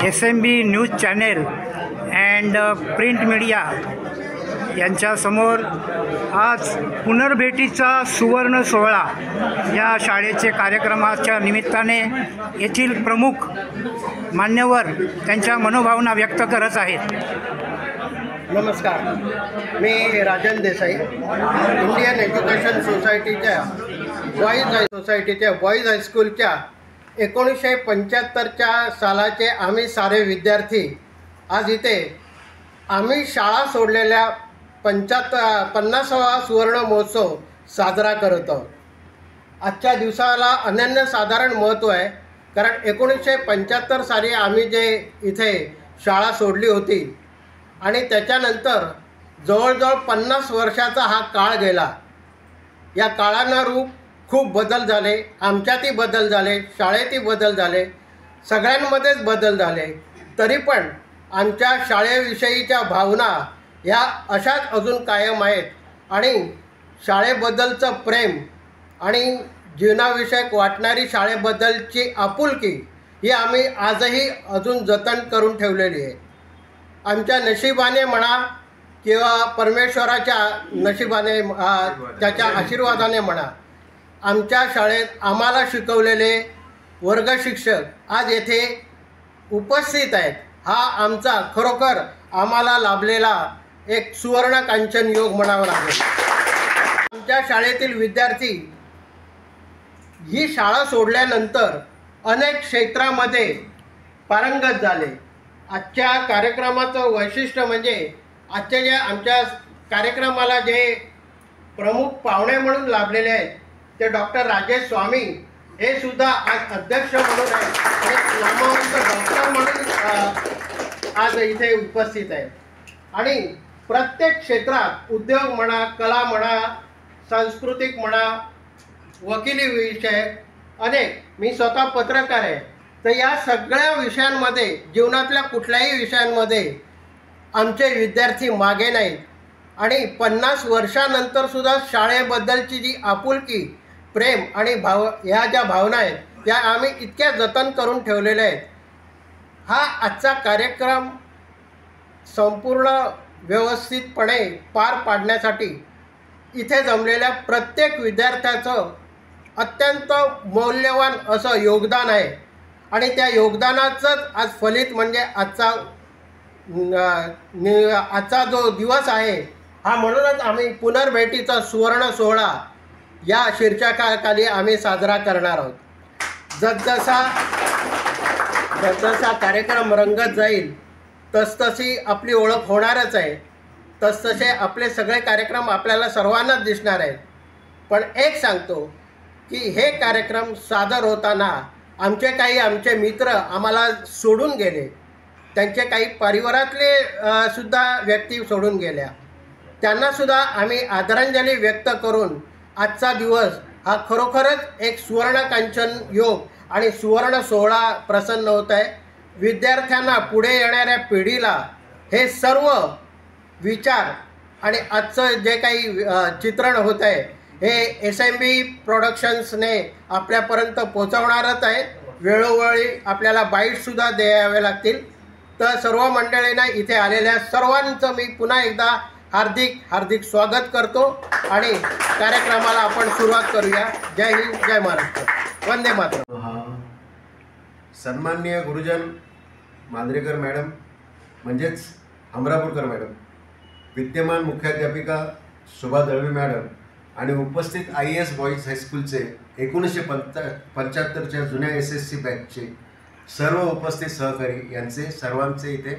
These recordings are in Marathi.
SMB news channel and print media यांच्यासमोर आज पुनर्भेटीचा सुवर्ण सोहळा या शाळेचे कार्यक्रमाच्या निमित्ताने येथील प्रमुख मान्यवर त्यांच्या मनोभावना व्यक्त करत आहेत. नमस्कार, मी राजन देसाई, इंडियन एज्युकेशन सोसायटीच्या बॉईज हायस्कूलच्या 1975च्या सालाचे आम्ही सारे विद्यार्थी आज इथे आम्ही शाळा सोडलेल्या 50वा सुवर्ण महोत्सव साजरा करत आहोत. आजच्या दिवसाला अनन्यसाधारण महत्त्व आहे, कारण 1975 साली आम्ही जे इथे शाळा सोडली होती आणि त्याच्यानंतर जवळजवळ 50 वर्षाचा हा काळ गेला. या काळानुरूप खूप बदल झाले, आमच्यातही बदल झाले, शाळेतही बदल झाले, सगळ्यांमध्येच बदल झाले. तरी पण आमच्या शाळेविषयीच्या भावना ह्या अशाच अजून कायम आहेत आणि शाळेबद्दलचं प्रेम आणि जीवनाविषयक वाटणारी शाळेबद्दलची आपुलकी ही आम्ही आजही अजून जतन करून ठेवलेली आहे. आमच्या नशिबाने म्हणा किंवा परमेश्वराच्या नशिबाने, त्याच्या आशीर्वादाने म्हणा, आमच्या शाळेत आम्हाला शिकवलेले वर्गशिक्षक आज येथे उपस्थित आहेत. हा आमचा खरोखर आम्हाला लाभलेला एक सुवर्ण कांचन योग म्हणावा लागेल. आमच्या शाळेतील विद्यार्थी ही शाळा सोडल्यानंतर अनेक क्षेत्रामध्ये पारंगत झाले. आजच्या कार्यक्रमाचं वैशिष्ट्य म्हणजे आजच्या जे आमच्या कार्यक्रमाला जे प्रमुख पाहुणे म्हणून लाभलेले आहेत ते डॉक्टर राजेश स्वामी हे सुद्धा आज अध्यक्ष म्हणून आहेत आणि नामवंत डॉक्टर म्हणून आज इथे उपस्थित आहेत. आणि प्रत्येक क्षेत्रात उद्योग म्हणा, कला म्हणा, सांस्कृतिक म्हणा, वकिली विषय अनेक, मी स्वतः पत्रकार आहे, तर या सगळ्या विषयांमध्ये, जीवनातल्या कुठल्याही विषयांमध्ये आमचे विद्यार्थी मागे नाहीत. आणि 50 वर्षानंतर सुद्धा शाळेबद्दलची जी आपुलकी, प्रेम आणि ह्या ज्या भावना आहेत त्या आम्ही इतक्या जतन करून ठेवलेल्या आहेत. हा आजचा कार्यक्रम संपूर्ण व्यवस्थितपणे पार पाडण्यासाठी इथे जमलेल्या प्रत्येक विद्यार्थ्याचं अत्यंत मौल्यवान असं योगदान आहे. आणि त्या योगदानाचंच आज फलित म्हणजे आजचा जो दिवस आहे हा. म्हणूनच आम्ही पुनर्भेटीचा सुवर्ण सोहळा या शीर्षकाखाली आम्ही साजरा करणार आहोत. जसजसा कार्यक्रम रंगत जाईल तसतशी आपली ओळख होणारच आहे, तसतसे आपले सगळे कार्यक्रम आपल्याला सर्वांनाच दिसणार आहेत. पण एक सांगतो की हे कार्यक्रम सादर होताना आमचे मित्र आम्हाला सोडून गेले, त्यांचे काही परिवारातले सुद्धा व्यक्ती सोडून गेल्या. त्यांनासुद्धा आम्ही आदरांजली व्यक्त करून आजचा दिवस हा खरोखरच एक सुवर्णकांचन योग आणि सुवर्ण सोहळा प्रसन्न होत आहे. विद्यार्थ्यांना, पुढे येणाऱ्या पिढीला हे सर्व विचार आणि आजचं जे काही चित्रण होत आहे हे SMB प्रोडक्शन्सने आपल्यापर्यंत पोचवणारच आहे. वेळोवेळी आपल्याला बाईटसुद्धा द्यावे लागतील. तर सर्व मंडळींना, इथे आलेल्या सर्वांचं मी पुन्हा एकदा हार्दिक स्वागत करतो आणि कार्यक्रमाला आपण सुरुवात करूया. जय हिंद, जय महाराष्ट्र, वंदे मातरम. सन्माननीय गुरुजन मांद्रेकर मॅडम म्हणजेच हमरापूरकर मॅडम, विद्यमान मुख्याध्यापिका शोभा दळवी मॅडम आणि उपस्थित IAS बॉईज हायस्कूलचे 1975च्या जुन्या SSC बॅचचे सर्व उपस्थित सहकारी यांचे सर्वांचे इथे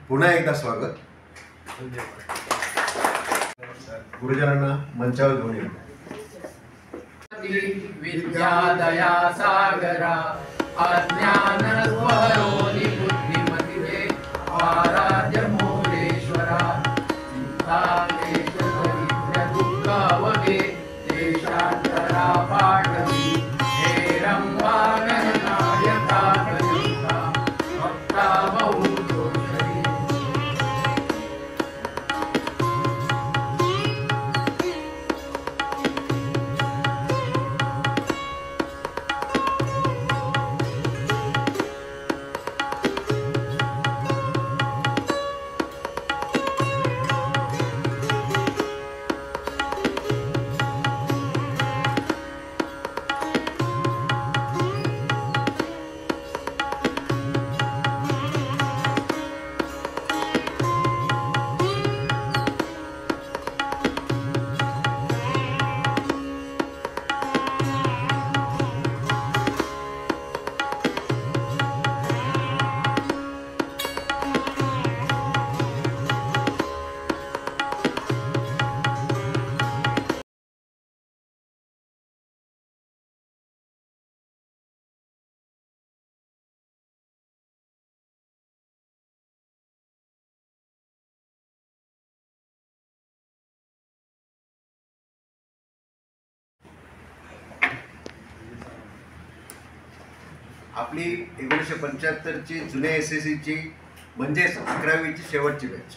पुन्हा एकदा स्वागत. गुरुजनांना मंचावर घेऊन येतो. विद्या दया सागरा अज्ञान स्वरोनी बुद्धिमती आराध्य मोरेश्वरा दरिद्र दुःख वगे देशांतरा पाठवी हे रंगा गणनायका कलिका भक्ता बहु दोषरी. आपली 1975ची जुन्या SSCची म्हणजेच 11वीची शेवटची बॅच.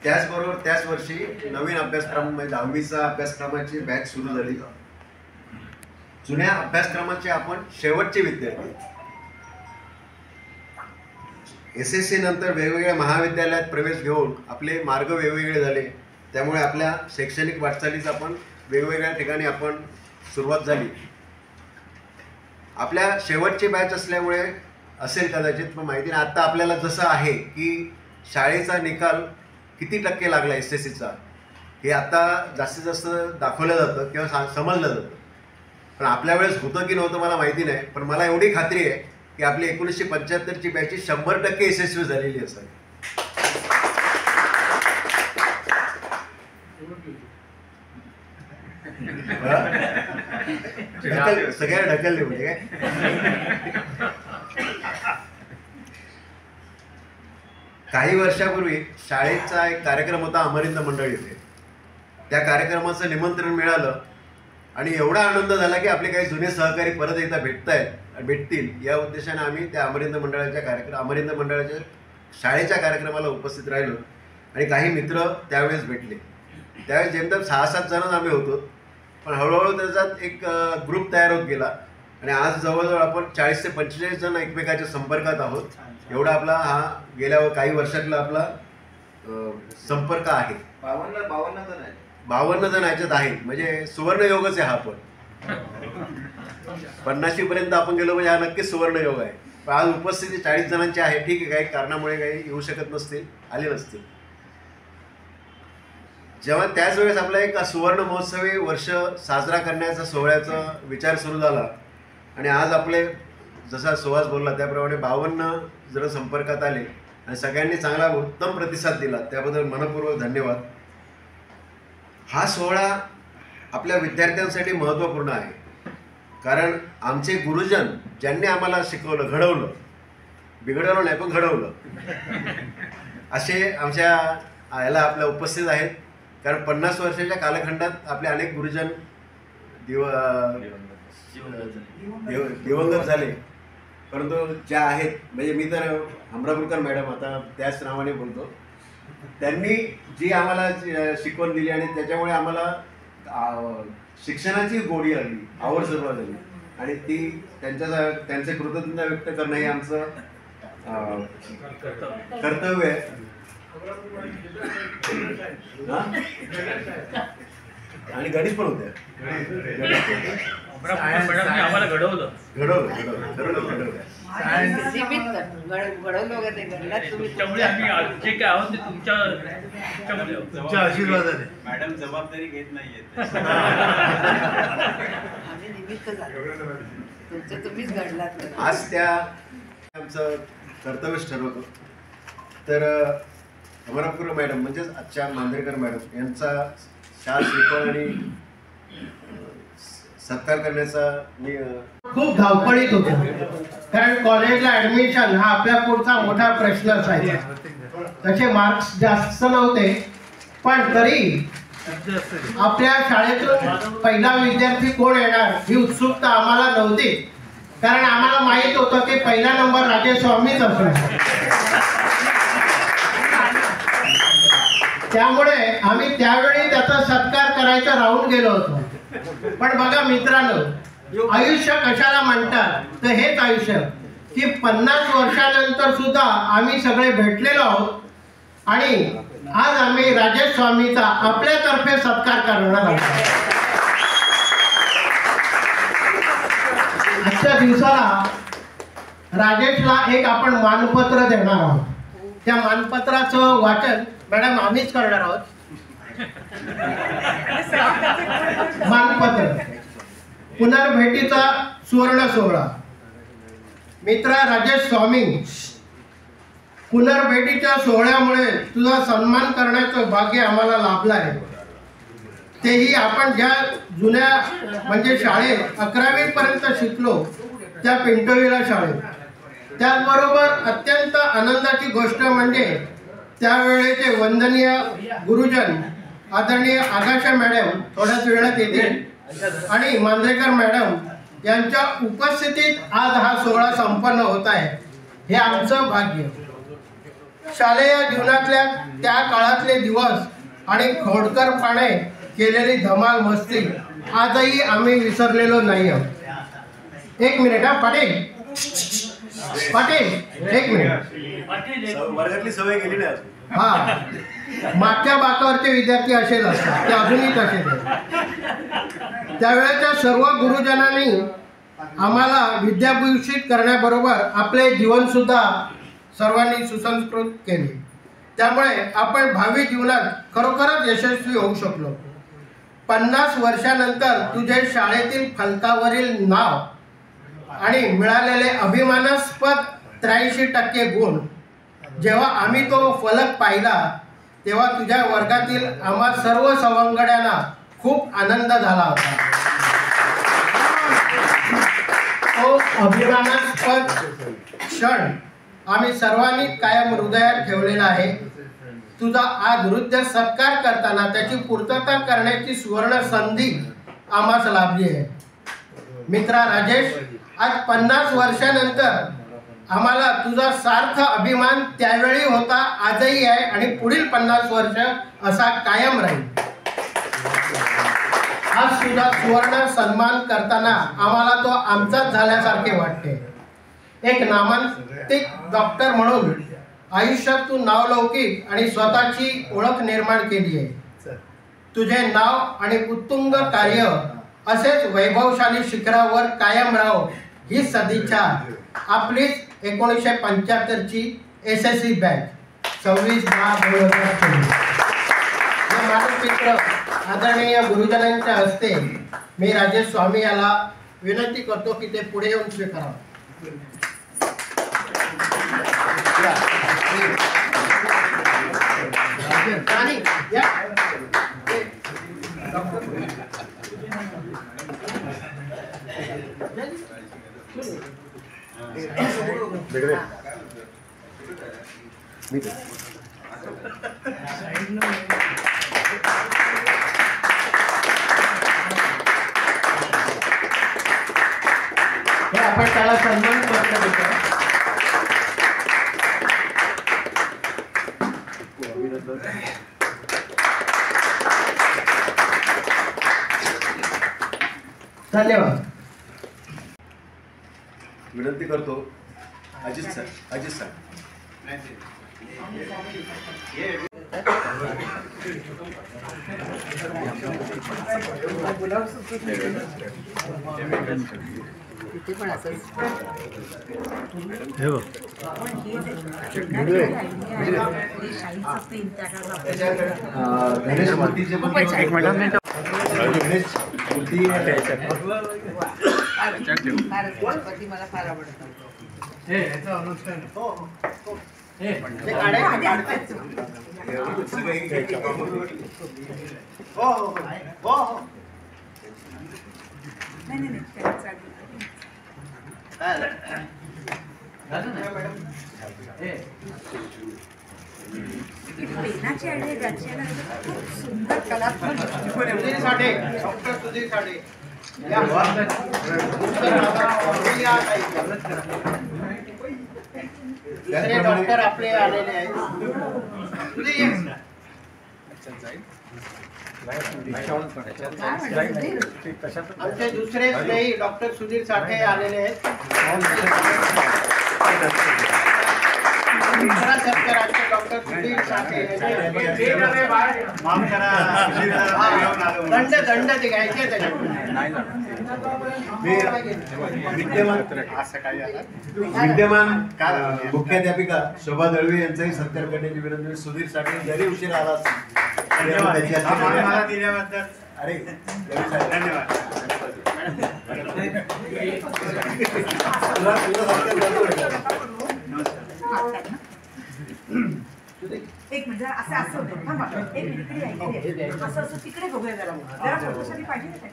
त्याचबरोबर त्याच वर्षी नवीन अभ्यासक्रम म्हणजे 10वीचा अभ्यासक्रमाची बॅच सुरू झाली. जुन्या अभ्यासक्रमाचे आपण शेवटचे विद्यार्थी. SSC नंतर वेगवेगळ्या महाविद्यालयात प्रवेश घेऊन आपले मार्ग वेगवेगळे झाले. त्यामुळे आपल्या शैक्षणिक वाटचालीस आपण वेगवेगळ्या ठिकाणी आपण सुरुवात झाली. आपल्या शेवटची बॅच असल्यामुळे असेल कदाचित, पण माहिती नाही. आत्ता आपल्याला जसं आहे की शाळेचा निकाल किती टक्के लागला SSCचा हे आता जास्तीत जास्त दाखवलं जातं किंवा समजलं जातं. पण आपल्या वेळेस होतं की नव्हतं मला माहिती नाही. पण मला एवढी खात्री आहे की आपली 1975ची बॅच 100% यशस्वी झालेली असेल. सगळ्या ढकलले म्हणजे काय. काही वर्षापूर्वी शाळेचा एक कार्यक्रम होता अमरिंद मंडळ येथे. त्या कार्यक्रमाचं निमंत्रण मिळालं आणि एवढा आनंद झाला की आपले काही जुने सहकारी परत एकदा भेटतील या उद्देशाने आम्ही त्या अमरिंद मंडळाच्या शाळेच्या कार्यक्रमाला उपस्थित राहिलो आणि काही मित्र त्यावेळेस भेटले. त्यावेळेस जेमतेम 6-7 जण आम्ही होतो. पण हळूहळू त्याच्यात एक ग्रुप तयार होत गेला आणि आज जवळजवळ आपण 40 ते 45 जण एकमेकाच्या संपर्कात आहोत. एवढा आपला हा गेल्या काही वर्षातला आपला संपर्क आहे. 52 जण याच्यात आहेत. म्हणजे सुवर्णयोगच आहे हा. पण 50 पर्यंत आपण गेलो म्हणजे हा नक्कीच सुवर्णयोग आहे. पण आज उपस्थिती 40 जणांची आहे. ठीक आहे, काही कारणामुळे काही येऊ शकत नसतील, आले नसतील. जेव्हा त्याच वेळेस आपला एक सुवर्ण महोत्सवी वर्ष साजरा करण्याचा सोहळ्याचा विचार सुरू झाला आणि आज आपले जसा सुहास बोलला त्याप्रमाणे 52 जण संपर्कात आले आणि सगळ्यांनी चांगला उत्तम प्रतिसाद दिला. त्याबद्दल मनपूर्वक धन्यवाद. हा सोहळा आपल्या विद्यार्थ्यांसाठी महत्त्वपूर्ण आहे. कारण आमचे गुरुजन ज्यांनी आम्हाला शिकवलं, घडवलं, बिघडवलं नाही पण घडवलं, असे आमच्या याला आपल्या उपस्थित आहेत. कारण 50 वर्षाच्या कालखंडात आपले अनेक गुरुजन दिवंगत झाले. परंतु ज्या आहेत म्हणजे मी तर हमरापूरकर मॅडम आता त्याच नावाने बोलतो, त्यांनी जी आम्हाला शिकवण दिली आणि त्याच्यामुळे आम्हाला शिक्षणाची गोडी आली, आवड सुरुवात झाली आणि ती त्यांचे कृतज्ञता व्यक्त करणं हे आमचं कर्तव्य आहे. आणि गणेश पण होत्या. आम्हाला घडवलं. तुमच्यामुळे आम्ही जे काय आहोत ते तुमच्या आशीर्वादाने. मॅडम जबाबदारी घेत नाहीयेत. आज त्या आमचं कर्तव्यच ठरवतो. तर अमरापूर मॅडम म्हणजेच आजच्या मांजरेकर मॅडम यांचा शाल श्रीफळ आणि सत्कार करण्याचा मी खूप धावपळीत होतं. कारण कॉलेजला ॲडमिशन हा आपल्या पुढचा मोठा प्रश्न असायचा. तसे मार्क्स जास्त नव्हते पण तरी आपल्या शाळेतून पहिला विद्यार्थी कोण येणार ही उत्सुकता आम्हाला नव्हती. कारण आम्हाला माहीत होतं की पहिला नंबर राजेश स्वामीच असणार. त्यामुळे आम्ही त्यावेळी त्याचा सत्कार करायचा राहून गेलो होतो. पण बघा मित्रांनो, आयुष्य कशाला म्हणतात तर हेच आयुष्य की 50 वर्षानंतर सुद्धा आम्ही सगळे भेटलेलो आहोत आणि आज आम्ही राजेश स्वामीचा आपल्यातर्फे सत्कार करणार आहोत. आजच्या दिवसाला राजेशला एक आपण मानपत्र देणार आहोत. त्या मानपत्राचं वाचन मॅडम आम्हीच करणार आहोत. मानपत्र पुनर्भेटीचा सुवर्ण सोहळा. मित्रा राजेश स्वामी, पुनर्भेटीच्या सोहळ्यामुळे तुझा सन्मान करण्याचं भाग्य आम्हाला लाभलं आहे. तेही आपण ज्या जुन्या म्हणजे शाळेत 11वी पर्यंत शिकलो त्या पिंटोविला शाळेत. त्याचबरोबर अत्यंत आनंदाची गोष्ट म्हणजे त्यावेळेचे वंदनीय गुरुजन आदरणीय आगाशा मॅडम थोड्याच वेळात येतील आणि मांजरेकर मॅडम यांच्या उपस्थितीत आज हा सोहळा संपन्न होत आहे, हे आमचं भाग्य. शालेय जीवनातल्या त्या काळातले दिवस आणि खोडकरपणे केलेली धमाल मस्ती आजही आम्ही विसरलेलो नाही आहोत. एक मिनिट हा पाटील, एक मिनिट. वर्गातली सवय गेली नाही अजून. हा, मागच्या बाकावरचे विद्यार्थी असेच असतात, ते अजूनही तसेच आहेत. त्यावेळेच्या सर्व गुरुजनांनी आम्हाला विद्याभूषित करण्याबरोबर आपले जीवनसुद्धा सर्वांनी सुसंस्कृत केले. त्यामुळे आपण भावी जीवनात खरोखरच यशस्वी होऊ शकलो. 50 वर्षानंतर तुझे शाळेतील फलकावरील नाव आणि मिळालेले अभिमानास्पद 83% गुण, जेव्हा आम्ही तो फलक पाहिला तेव्हा तुझ्या वर्गातील आम्हा सर्व सवंगड्यांना खूप आनंद झाला होता. तो अभिमानास्पद क्षण आम्ही सर्वांनी कायम हृदयात ठेवलेला आहे. तुझा आज हृदय सत्कार करताना त्याची पूर्तता करण्याची सुवर्ण संधी आम्हास लाभली आहे. मित्रा राजेश, आज 50 वर्षानंतर आम्हाला तुझा सार्थ अभिमान त्यावेळी होता, आजही आहे आणि पुढील 50 वर्ष असा कायम राहील. आज तुझा सुवर्ण सन्मान करताना आम्हाला तो आमचाच झाल्यासारखे वाटते. एक नामांकित डॉक्टर म्हणून आयुष्यात तू नावलौकिक आणि स्वतःची ओळख निर्माण केली आहे. तुझे नाव आणि उत्तुंग कार्य असेच वैभवशाली शिखरावर कायम राहो ही सदिच्छा. आपलीच 1975ची SSC बॅच 26/10/2024. या मानचित्र आदरणीय गुरुजनांच्या हस्ते मी राजेश स्वामी याला विनंती करतो की ते पुढे येऊन स्वीकारावं. आणि या आपण त्याला सन्मान पत्र देतो. धन्यवाद. विनंती करतो अजित सर. गणेश मूर्तीचे एक मिनिट. गणेश मूर्ती मला फार आवडतं. पेनाची आणि रचना खूप सुंदर कलात्मक सुधीर साठे, डॉक्टर सुधीर साठे या दुसरे डॉक्टर आपले आलेले आहेत. आमचे दुसरे स्नेही डॉक्टर सुधीर साठे आलेले आहेत. सरकाराचे डॉक्टर सुधीर साठे दंड ते घ्यायचे विद्यमान मुख्याध्यापिका शोभा दळवी यांचाही सत्कार करण्याची विनंती. सुधीर साठे जरी उशीर आला दिल्याबद्दल अरे धन्यवाद. एक मिनिट असं असं होतं. थांबा एक मिनिट इकडे असं असं तिकडे बघूया जरा जरा फोटोसाठी पाहिजे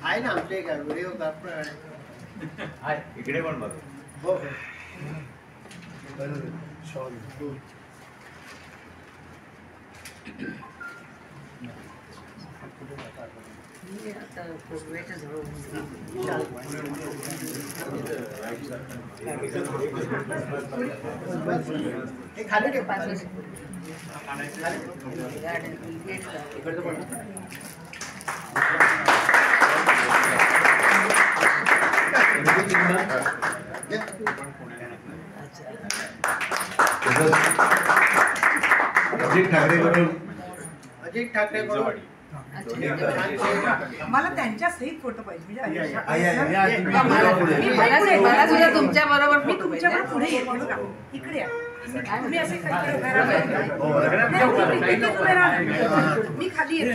आहे ना आमचे व्हिडिओग्राफर इकडे पण बघ. हो. हे खाली ठेव. अजित ठाकरेकडून अजित ठाकरेकडून मला त्यांच्या सहित फोटो पाहिजे म्हणजे मला सुद्धा तुमच्या बरोबर मी तुमच्यावर पुढे येते बघा इकडे या. तुम्ही असे खाली उभे राहा. इथे उभे राहा. मी खाली येते.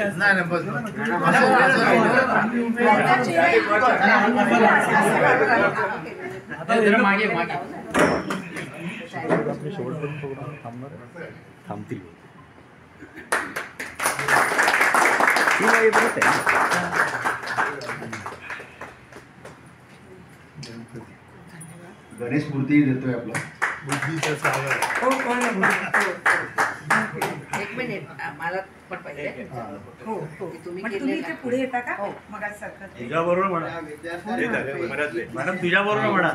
त्यांचा चेहरा जरा मागे मागे थांबतील गणेश मूर्ती देतोय आपला. एक मिनिट मला पण पाहिजे हो हो की तुम्ही मग तुम्ही केलेलं. इथे पुढे येता का मग आज सारखं तुझ्याबरोबर म्हणा मॅडम तुझ्याबरोबर म्हणा.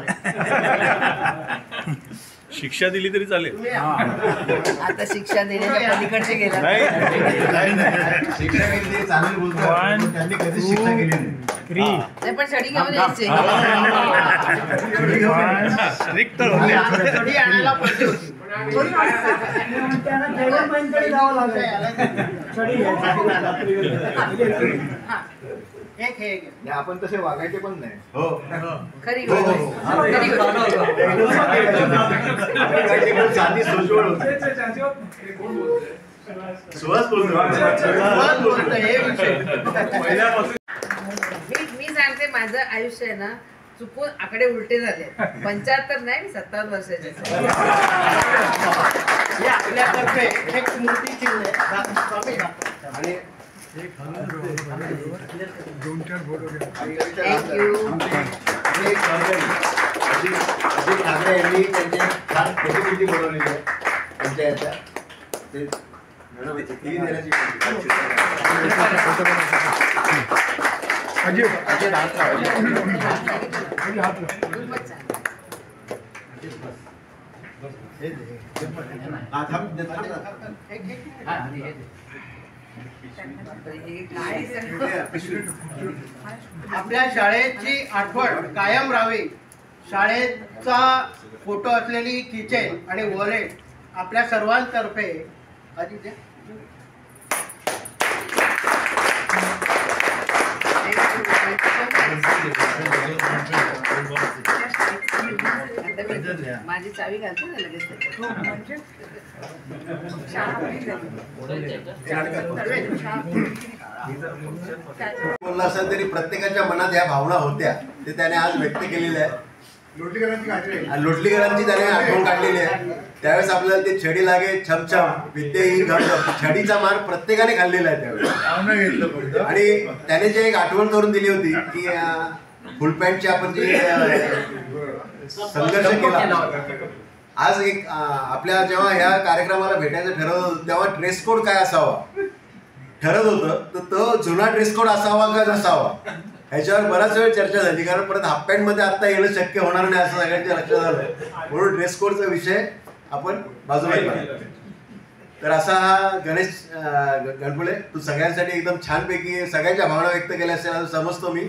शिक्षा दिली तरी चालेल. आता शिक्षा देण्याच्या पलीकडचे गेला शिक्षा केली चालेल बोलतो, पण त्यांनी कधीच शिक्षा केली नाही. नाही पण छडी घेऊन यायचे रिक्त थोडी आणायला पाहिजे होती. एक हे घे. नाही, आपण तसे वागायचे पण नाही. हो खरी हो, गोष्ट हो. खरी गोष्ट वागायचे पण साधी सोजवळ होती. सुहास बोलतो. सुहास बोलतोय, हे विषय. मी सांगते माझं आयुष्य आहे ना चुकून आकडे उलटे झाले 75 नाही 57 वर्षाचे हे आपल्यातर्फे एक मूर्ती चिन्ह आहे. स्वामी आणि थँक्यू अजित ठाकरे यांनी त्यांचे फार प्रतिकृती बनवलेली आहे त्यांच्या याच्या ते ती देण्याची आपल्या शाळेची आठवण कायम राहावी. शाळेचा फोटो असलेली किचेन आणि वॉलेट आपल्या सर्वांतर्फे आदित्य माझी चावी घालते ना लगेच बोलला असेल तरी प्रत्येकाच्या मनात या भावना होत्या ते त्याने आज व्यक्त केलेल्या आहे. लोटलीकरांची त्याने आठवण काढलेली आहे. त्यावेळेस आपल्याला ते छडी लागे छमछम विद्या ही घट छडीचा मार प्रत्येकाने खाल्लेला आहे त्यावेळेस. आणि त्याने जे एक आठवण करून दिली होती की फुलपॅन्टची आपण जे संघर्ष केला. आज एक आपल्या जेव्हा ह्या कार्यक्रमाला भेटायचं ठरवत होतं तेव्हा ड्रेस कोड काय असावा ठरत होतं, तर तो जुना ड्रेस कोड असावा का नसावा ह्याच्यावर बराच वेळ चर्चा झाली. कारण परत हाफ पॅन्ट मध्ये आता येणं शक्य होणार नाही असं सगळ्यांच्या लक्षात आलं. म्हणून ड्रेस कोडचा विषय आपण बाजूला केला. तर असा हा गणेश गणपुले तू सगळ्यांसाठी एकदम छानपैकी सगळ्यांच्या भावना व्यक्त केल्या असेल असं समजतो मी.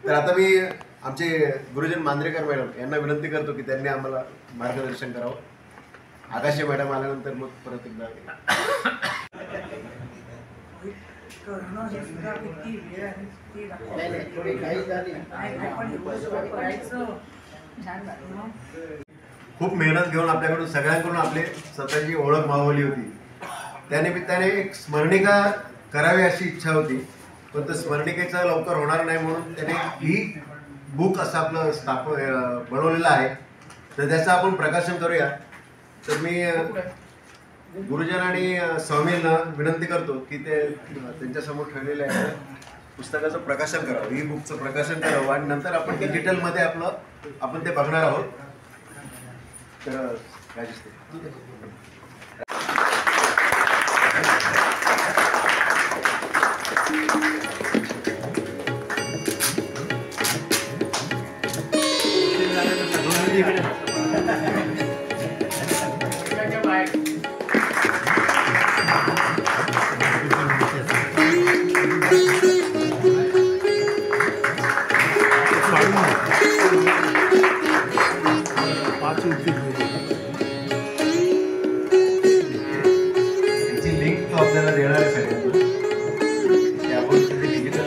तर आता मी आमचे गुरुजन मांद्रेकर मॅडम यांना विनंती करतो की त्यांनी आम्हाला मार्गदर्शन करावं. आकाशे मॅडम आल्यानंतर मग परत एकदा करणं हे सुद्धा किती वेळ आहे ते नाही नाही थोडी घाई झाली. आपण एवढं करायचं छान झालं. खूप मेहनत घेऊन आपल्याकडून सगळ्यांकडून आपले स्वतःची ओळख मावली होती. त्यानिमित्ताने एक स्मरणिका करावी अशी इच्छा होती, पण त्या स्मरणिकेचं लवकर होणार नाही म्हणून त्याने ही बुक असं आपलं बनवलेलं आहे. तर त्याचं आपण प्रकाशन करूया. तर मी गुरुजन आणि स्वामींना विनंती करतो की ते त्यांच्यासमोर ठेवलेल्या पुस्तकाचं प्रकाशन करावं, ई बुकचं प्रकाशन करावं आणि नंतर आपण डिजिटलमध्ये आपण ते बघणार आहोत. तर राजेश इकडच्या बाहेर. त्याची लिंक तो आपल्याला देणार आहे सगळ्यांना. ते आपण तिथे digital,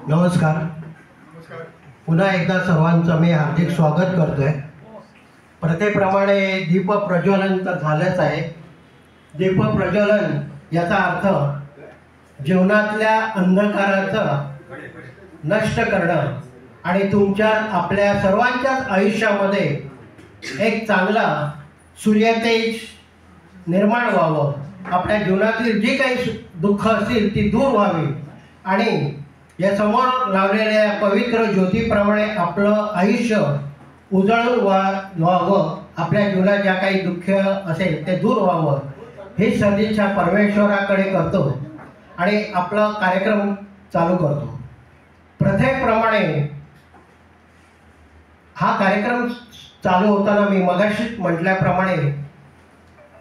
नमस्कार. पुन्हा एकदा सर्वांचं मी हार्दिक स्वागत करतोय. प्रथेप्रमाणे दीप प्रज्वलन तर झालंच आहे. दीप प्रज्वलन याचा अर्थ जीवनातल्या अंधकाराचं नष्ट करणं आणि तुमच्या आपल्या सर्वांच्याच आयुष्यामध्ये एक चांगला सूर्यतेज निर्माण व्हावं. आपल्या जीवनातील जी काही दुःख असतील ती दूर व्हावी आणि या समोर लावलेल्या पवित्र ज्योतीप्रमाणे आपलं आयुष्य उजळून व्हावं. आपल्या जीवनात ज्या काही दुःख असेल ते दूर व्हावं ही सदिच्छा परमेश्वराकडे करतो आणि आपला कार्यक्रम चालू करतो. प्रथेप्रमाणे हा कार्यक्रम चालू होताना मी मगाशी म्हटल्याप्रमाणे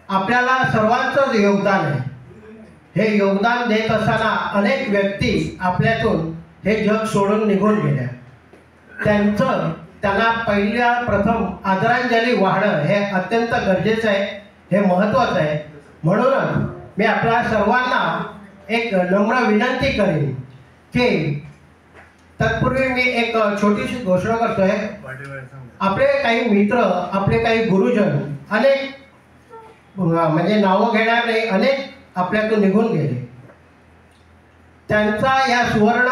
आपल्याला सर्वांचंच योगदान आहे. हे योगदान देत असताना अनेक व्यक्ती आपल्यातून हे जग सोडून निघून गेल्या. त्यांना पहिल्या प्रथम आदरांजली वाहणं हे अत्यंत गरजेचं आहे, हे महत्त्वाचं आहे. म्हणूनच मी आपल्या सर्वांना एक नम्र विनंती करेन की तत्पूर्वी मी एक छोटीशी घोषणा करतोय. आपले काही मित्र, आपले काही गुरुजन अनेक म्हणजे नावं घेणार नाही, अनेक आपल्यातून निघून गेले. त्यांचा या सुवर्ण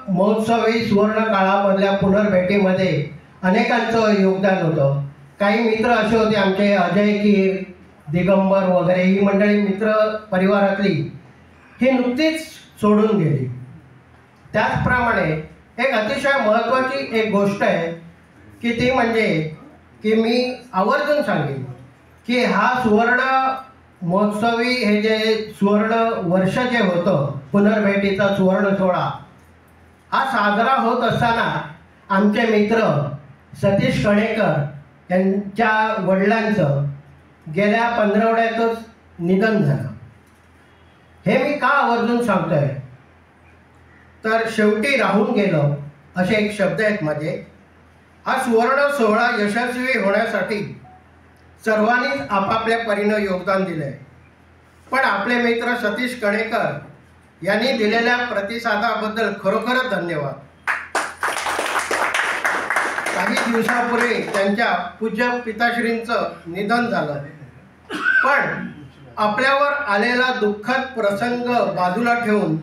महोत्सवी सुवर्ण काळामधल्या पुनर्भेटीमध्ये अनेकांचं योगदान होतं. काही मित्र असे होते आमचे, अजय कीर, दिगंबर वगैरे ही मंडळी मित्र परिवारातली ही नुकतीच सोडून गेली. त्याचप्रमाणे एक अतिशय महत्त्वाची एक गोष्ट आहे की ती म्हणजे की मी आवर्जून सांगेन की हा सुवर्ण महोत्सवी हे जे सुवर्ण वर्ष जे होतं पुनर्भेटीचा सुवर्ण सोहळा हा साजरा होत असताना आमचे मित्र सतीश कणेकर यांच्या वडिलांचं गेल्या पंधरवड्यातच निधन झालं. हे मी का आवर्जून सांगतोय तर शेवटी राहून गेलं असे एक शब्द आहेत माझे. हा सुवर्ण सोहळा यशस्वी होण्यासाठी सर्वांनीच आपापल्या परीनं योगदान दिलंय. पण आपले मित्र सतीश कणेकर यांनी दिलेल्या प्रतिसादाबद्दल खरोखरच धन्यवाद. काही दिवसापूर्वी त्यांच्या पूज्य पिताश्रींचं निधन झालं, पण आपल्यावर आलेला दुःखद प्रसंग बाजूला ठेवून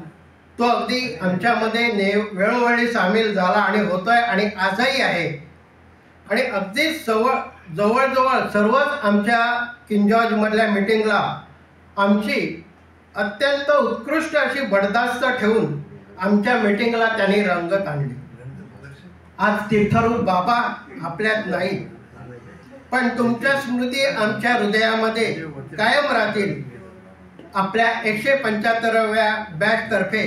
तो अगदी आमच्यामध्ये वेळोवेळी सामील झाला आणि होतोय आणि आजही आहे. आणि अगदी जवळजवळ सर्वच आमच्या किंजॉर्जमधल्या मीटिंगला आमची अत्यंत उत्कृष्ट अशी बडदास्त ठेवून आमच्या मीटिंगला त्यांनी रंगत आणली. आज तीर्थरूप बाबा आपल्यात नाही, पण तुमच्या स्मृती आमच्या हृदयामध्ये कायम राहतील. आपल्या 175व्या बॅचतर्फे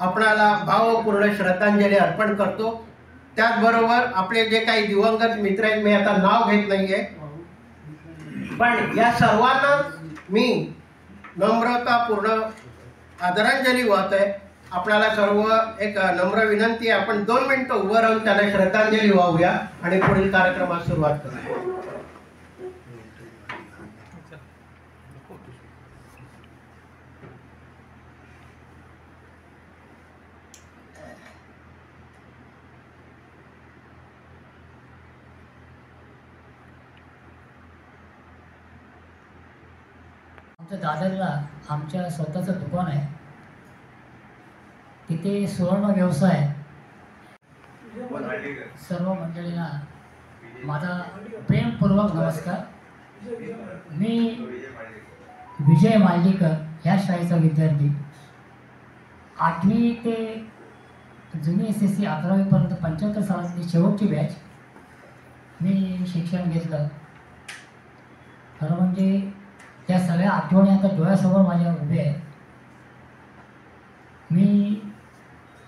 आपणाला भावपूर्ण श्रद्धांजली अर्पण करतो. त्याचबरोबर आपले जे काही दिवंगत मित्र आहेत, मी आता नाव घेत नाही आहे, पण या सर्वांना मी नम्रतापूर्ण आदरांजली वाहतोय. आपल्याला सर्व एक नम्र विनंती आहे, आपण 2 मिनिटं उभं राहून त्यांना श्रद्धांजली वाहूया आणि पुढील कार्यक्रमास सुरुवात करूया. आमच्या दादरला आमच्या स्वतःचं दुकान आहे. तिथे सुवर्ण व्यवसाय. सर्व मंडळींना माझा प्रेमपूर्वक नमस्कार. मी विजय मांडलीकर ह्या शाळेचा विद्यार्थी. 8वी ते जुनी SSC 11वीपर्यंत 75 सालातली शेवटची बॅच मी शिक्षण घेतलं. खरं म्हणजे त्या सगळ्या आठवणी आता डोळ्यासमोर माझ्या उभे आहेत. मी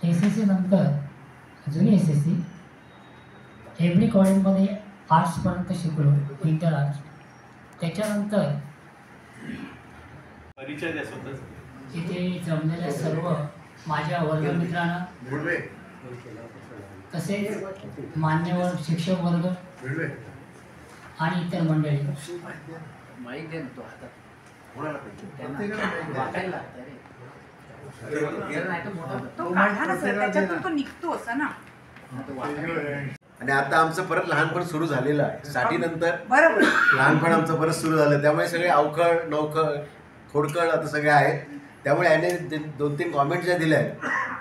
SSC नंतर जुनी SSC एबडी कॉलेजमध्ये आर्ट्सपर्यंत शिकलो, इंटर आर्ट्स. त्याच्यानंतर परिचय द्या स्वतःच. तिथे जमलेल्या सर्व माझ्या वर्गमित्रांना तसेच मान्यवर शिक्षक वर्ग आणि इतर मंडळी, माईक दे ना तो हातात. तो काढा ना सर, त्याच्यातून तो निघतो असं ना. आणि आता आमचं परत लहानपण सुरू झालेलं आहे. साठीनंतर बरोबर. लहानपण आमचं परत सुरू झालं. त्यामुळे सगळे अवखळ नवखळ खोडकळ आता सगळे आहेत. त्यामुळे याने 2-3 कॉमेंट्स ज्या दिल्या आहेत,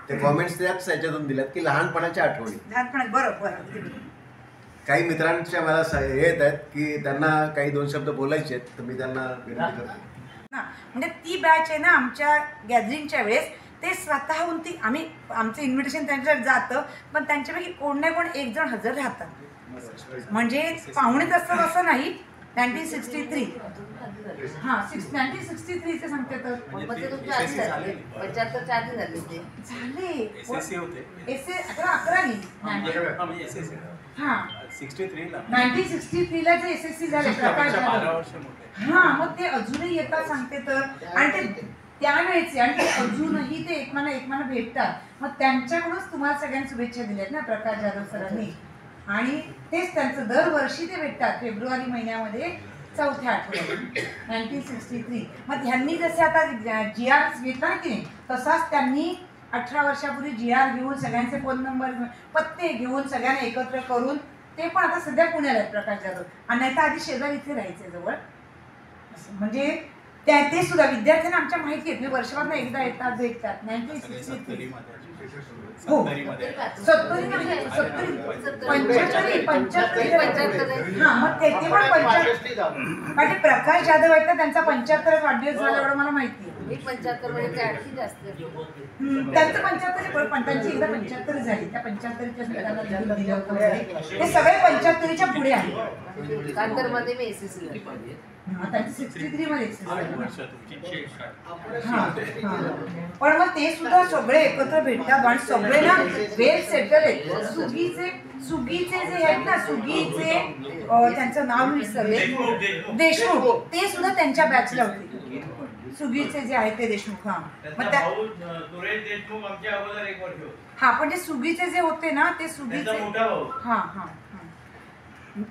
त्या कॉमेंट्स त्याच याच्यातून दिल्यात की लहानपणाच्या आठवणी. लहानपणात बरोबर. काही मित्रांच्या मला हे येत आहेत की त्यांना काही 2 शब्द बोलायचे आहेत, तर मी त्यांना विनंती करतो. ना म्हणजे ती बॅच आहे ना, आमच्या गॅदरिंगच्या वेळेस ते स्वतःहून ती आमचं इन्व्हिटेशन त्यांच्याकडे जातं, पण त्यांच्यापैकी कोण नाही कोण एक जण हजर राहतात. म्हणजे पाहुणेच असतात असं नाही. 1963 1963चे सांगते तर 75च्या आधी झाले. 75च्या आधी झाले ते. झाले. SSC होते. 11वी. हां 1963ला जे SSC झाले प्रकाश जाधव. हां, मग ते अजूनही येतात सांगते तर. आणि ते त्यावेळेचे आणि ते अजूनही ते एकमेकांना भेटतात. मग त्यांच्याकडूनच तुम्हाला सगळ्यांना शुभेच्छा दिल्यात ना प्रकाश जाधव सरांनी. आणि तेच त्यांचं दरवर्षी ते भेटतात फेब्रुवारी महिन्यामध्ये 4थ्या आठवड्यात 1963. मग ह्यांनी जसे आता GR घेतला की नाही, तसाच त्यांनी 18 वर्षापूर्वी GR घेऊन सगळ्यांचे फोन नंबर पत्ते घेऊन सगळ्यांना एकत्र करून ते पण आता सध्या पुण्याला आहेत प्रकाश जाधव. आणि नाही तर आधी शेजारी इथे राहायचे जवळ. म्हणजे ते सुद्धा विद्यार्थ्यांना आमच्या माहिती आहेत. मी वर्षभरात एकदा येतात भेटतात. 1963 हो 70 हां, मग ते पण 75. पण प्रकाश जाधव आहेत ना, त्यांचा 75 वाढदिवस झाला एवढं मला माहिती आहे. 75 म्हणजे ते आणखी जास्त. त्यांचं 75 पण त्यांची एकदा 75 झाली. त्या 75च्या त्यांना दिलं होतं. ते सगळे 75च्या पुढे आहे. कांतरमध्ये मी SSC झाली. त्यांची 63 मध्ये पण मग ते सुद्धा सगळे एकत्र भेटतात आणि सगळे ना वेल सेटल आहेत. सुगीचे जे आहेत ना, सुगीचे त्यांचं नाव विसरले, देशमुख, ते सुद्धा त्यांच्या बॅचला होते. सुगीचे जे आहेत ते देशमुख. हा पण ते सुगीचे जे होते ना ते सुगीचे हा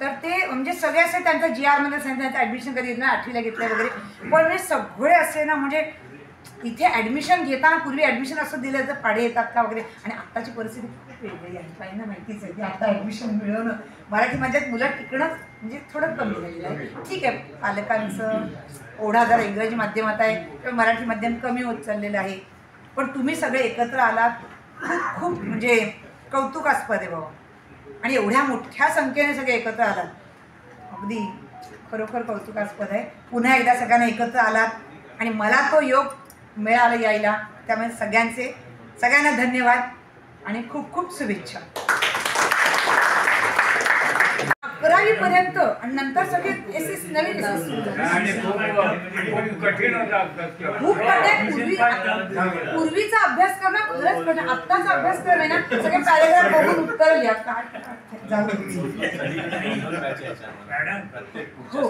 तर ते म्हणजे सगळे असे त्यांचा GR मध्ये त्यांचं ऍडमिशन कधी घेतलं, 8वीला घेतलं वगैरे. पण म्हणजे सगळे असे ना, म्हणजे इथे ऍडमिशन घेताना पूर्वी ऍडमिशन असं दिलं तर पाडे येतात का वगैरे. आणि आत्ताची परिस्थिती खूप वेगळी आहे. काहींना माहितीच आहे की आता ऍडमिशन मिळवणं मराठी माझ्यात मुलं टिकणं म्हणजे थोडं कमी झालेलं आहे. ठीक आहे, पालकांचं ओढा जर इंग्रजी माध्यमात आहे किंवा मराठी माध्यम कमी होत चाललेलं आहे. पण तुम्ही सगळे एकत्र आलात, खूप खूप म्हणजे कौतुकास्पद आहे बाबा. आणि एवढ्या मोठ्या संख्येने सगळे एकत्र आलात, अगदी खरोखर कौतुकास्पद आहे. पुन्हा एकदा सगळ्यांना एकत्र आलात आणि मला तो योग मिळाला यायला, त्यामुळे सगळ्यांना धन्यवाद आणि खूप खूप शुभेच्छा. 11 11वी पर्यंत आणि नंतर सगळे SS नवीन SS सुरू झाले. आणि खूप कठीण होता अभ्यास. खूप पूर्वीचा अभ्यास करणं खरंच कठीण. आत्ताचा अभ्यास करणं ना सगळे पॅरेग्राफ बघून उत्तर लिहा काय जाऊ हो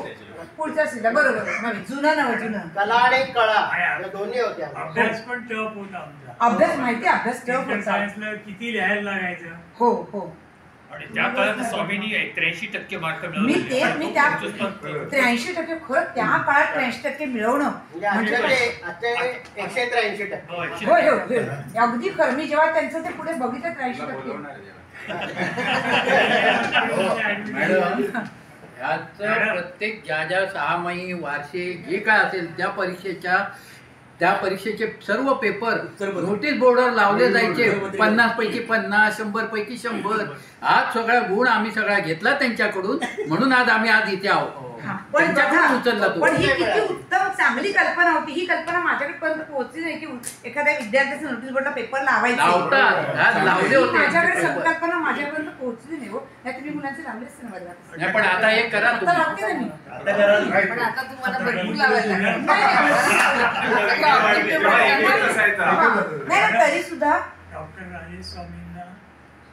पुढच्या सीला बरोबर नवीन जुनं नवं जुनं कला आणि कळा या दोन्ही होत्या. अभ्यास पण टफ होता आमचा. अभ्यास माहिती अभ्यास टफ होता. सायन्सला किती लिहायला लागायचं. हो हो आणि त्या काळात स्वामींनी 83% मार्क मी त्या 83% खरं त्या काळात 83% मिळवणं म्हणजे आता 183%. होय होय अगदी खरं. मी जेव्हा त्यांचं ते पुढे बघितलं 83%. मॅडम ह्याचं प्रत्येक ज्या 6 महिने वार्षिक जे काय असेल त्या परीक्षेचे सर्व पेपर नोटीस बोर्डवर लावले जायचे. 50 पैकी 50, 100 पैकी 100. आज सगळा गुण आम्ही सगळा घेतला त्यांच्याकडून, म्हणून आज आम्ही आज इथे आहोत. त्यांच्याकडून उचलला तो. पण ही किती उत्तम चांगली कल्पना होती. ही कल्पना माझ्याकडे पोहोचली नाही की एखाद्या विद्यार्थ्याचं नोटीस बोर्डला पेपर लावायचे. लावले होते माझ्याकडे संकल्पना माझ्यापर्यंत पोहोचली नाही हो. नाही तुम्ही मुलांचे लावले असते ना वर्गात. नाही पण आता एक करा आता लावते ना मी. पण आता तुम्हाला भरपूर लावायला लागलं. नाही तरी सुद्धा डॉक्टर राजेश स्वामींना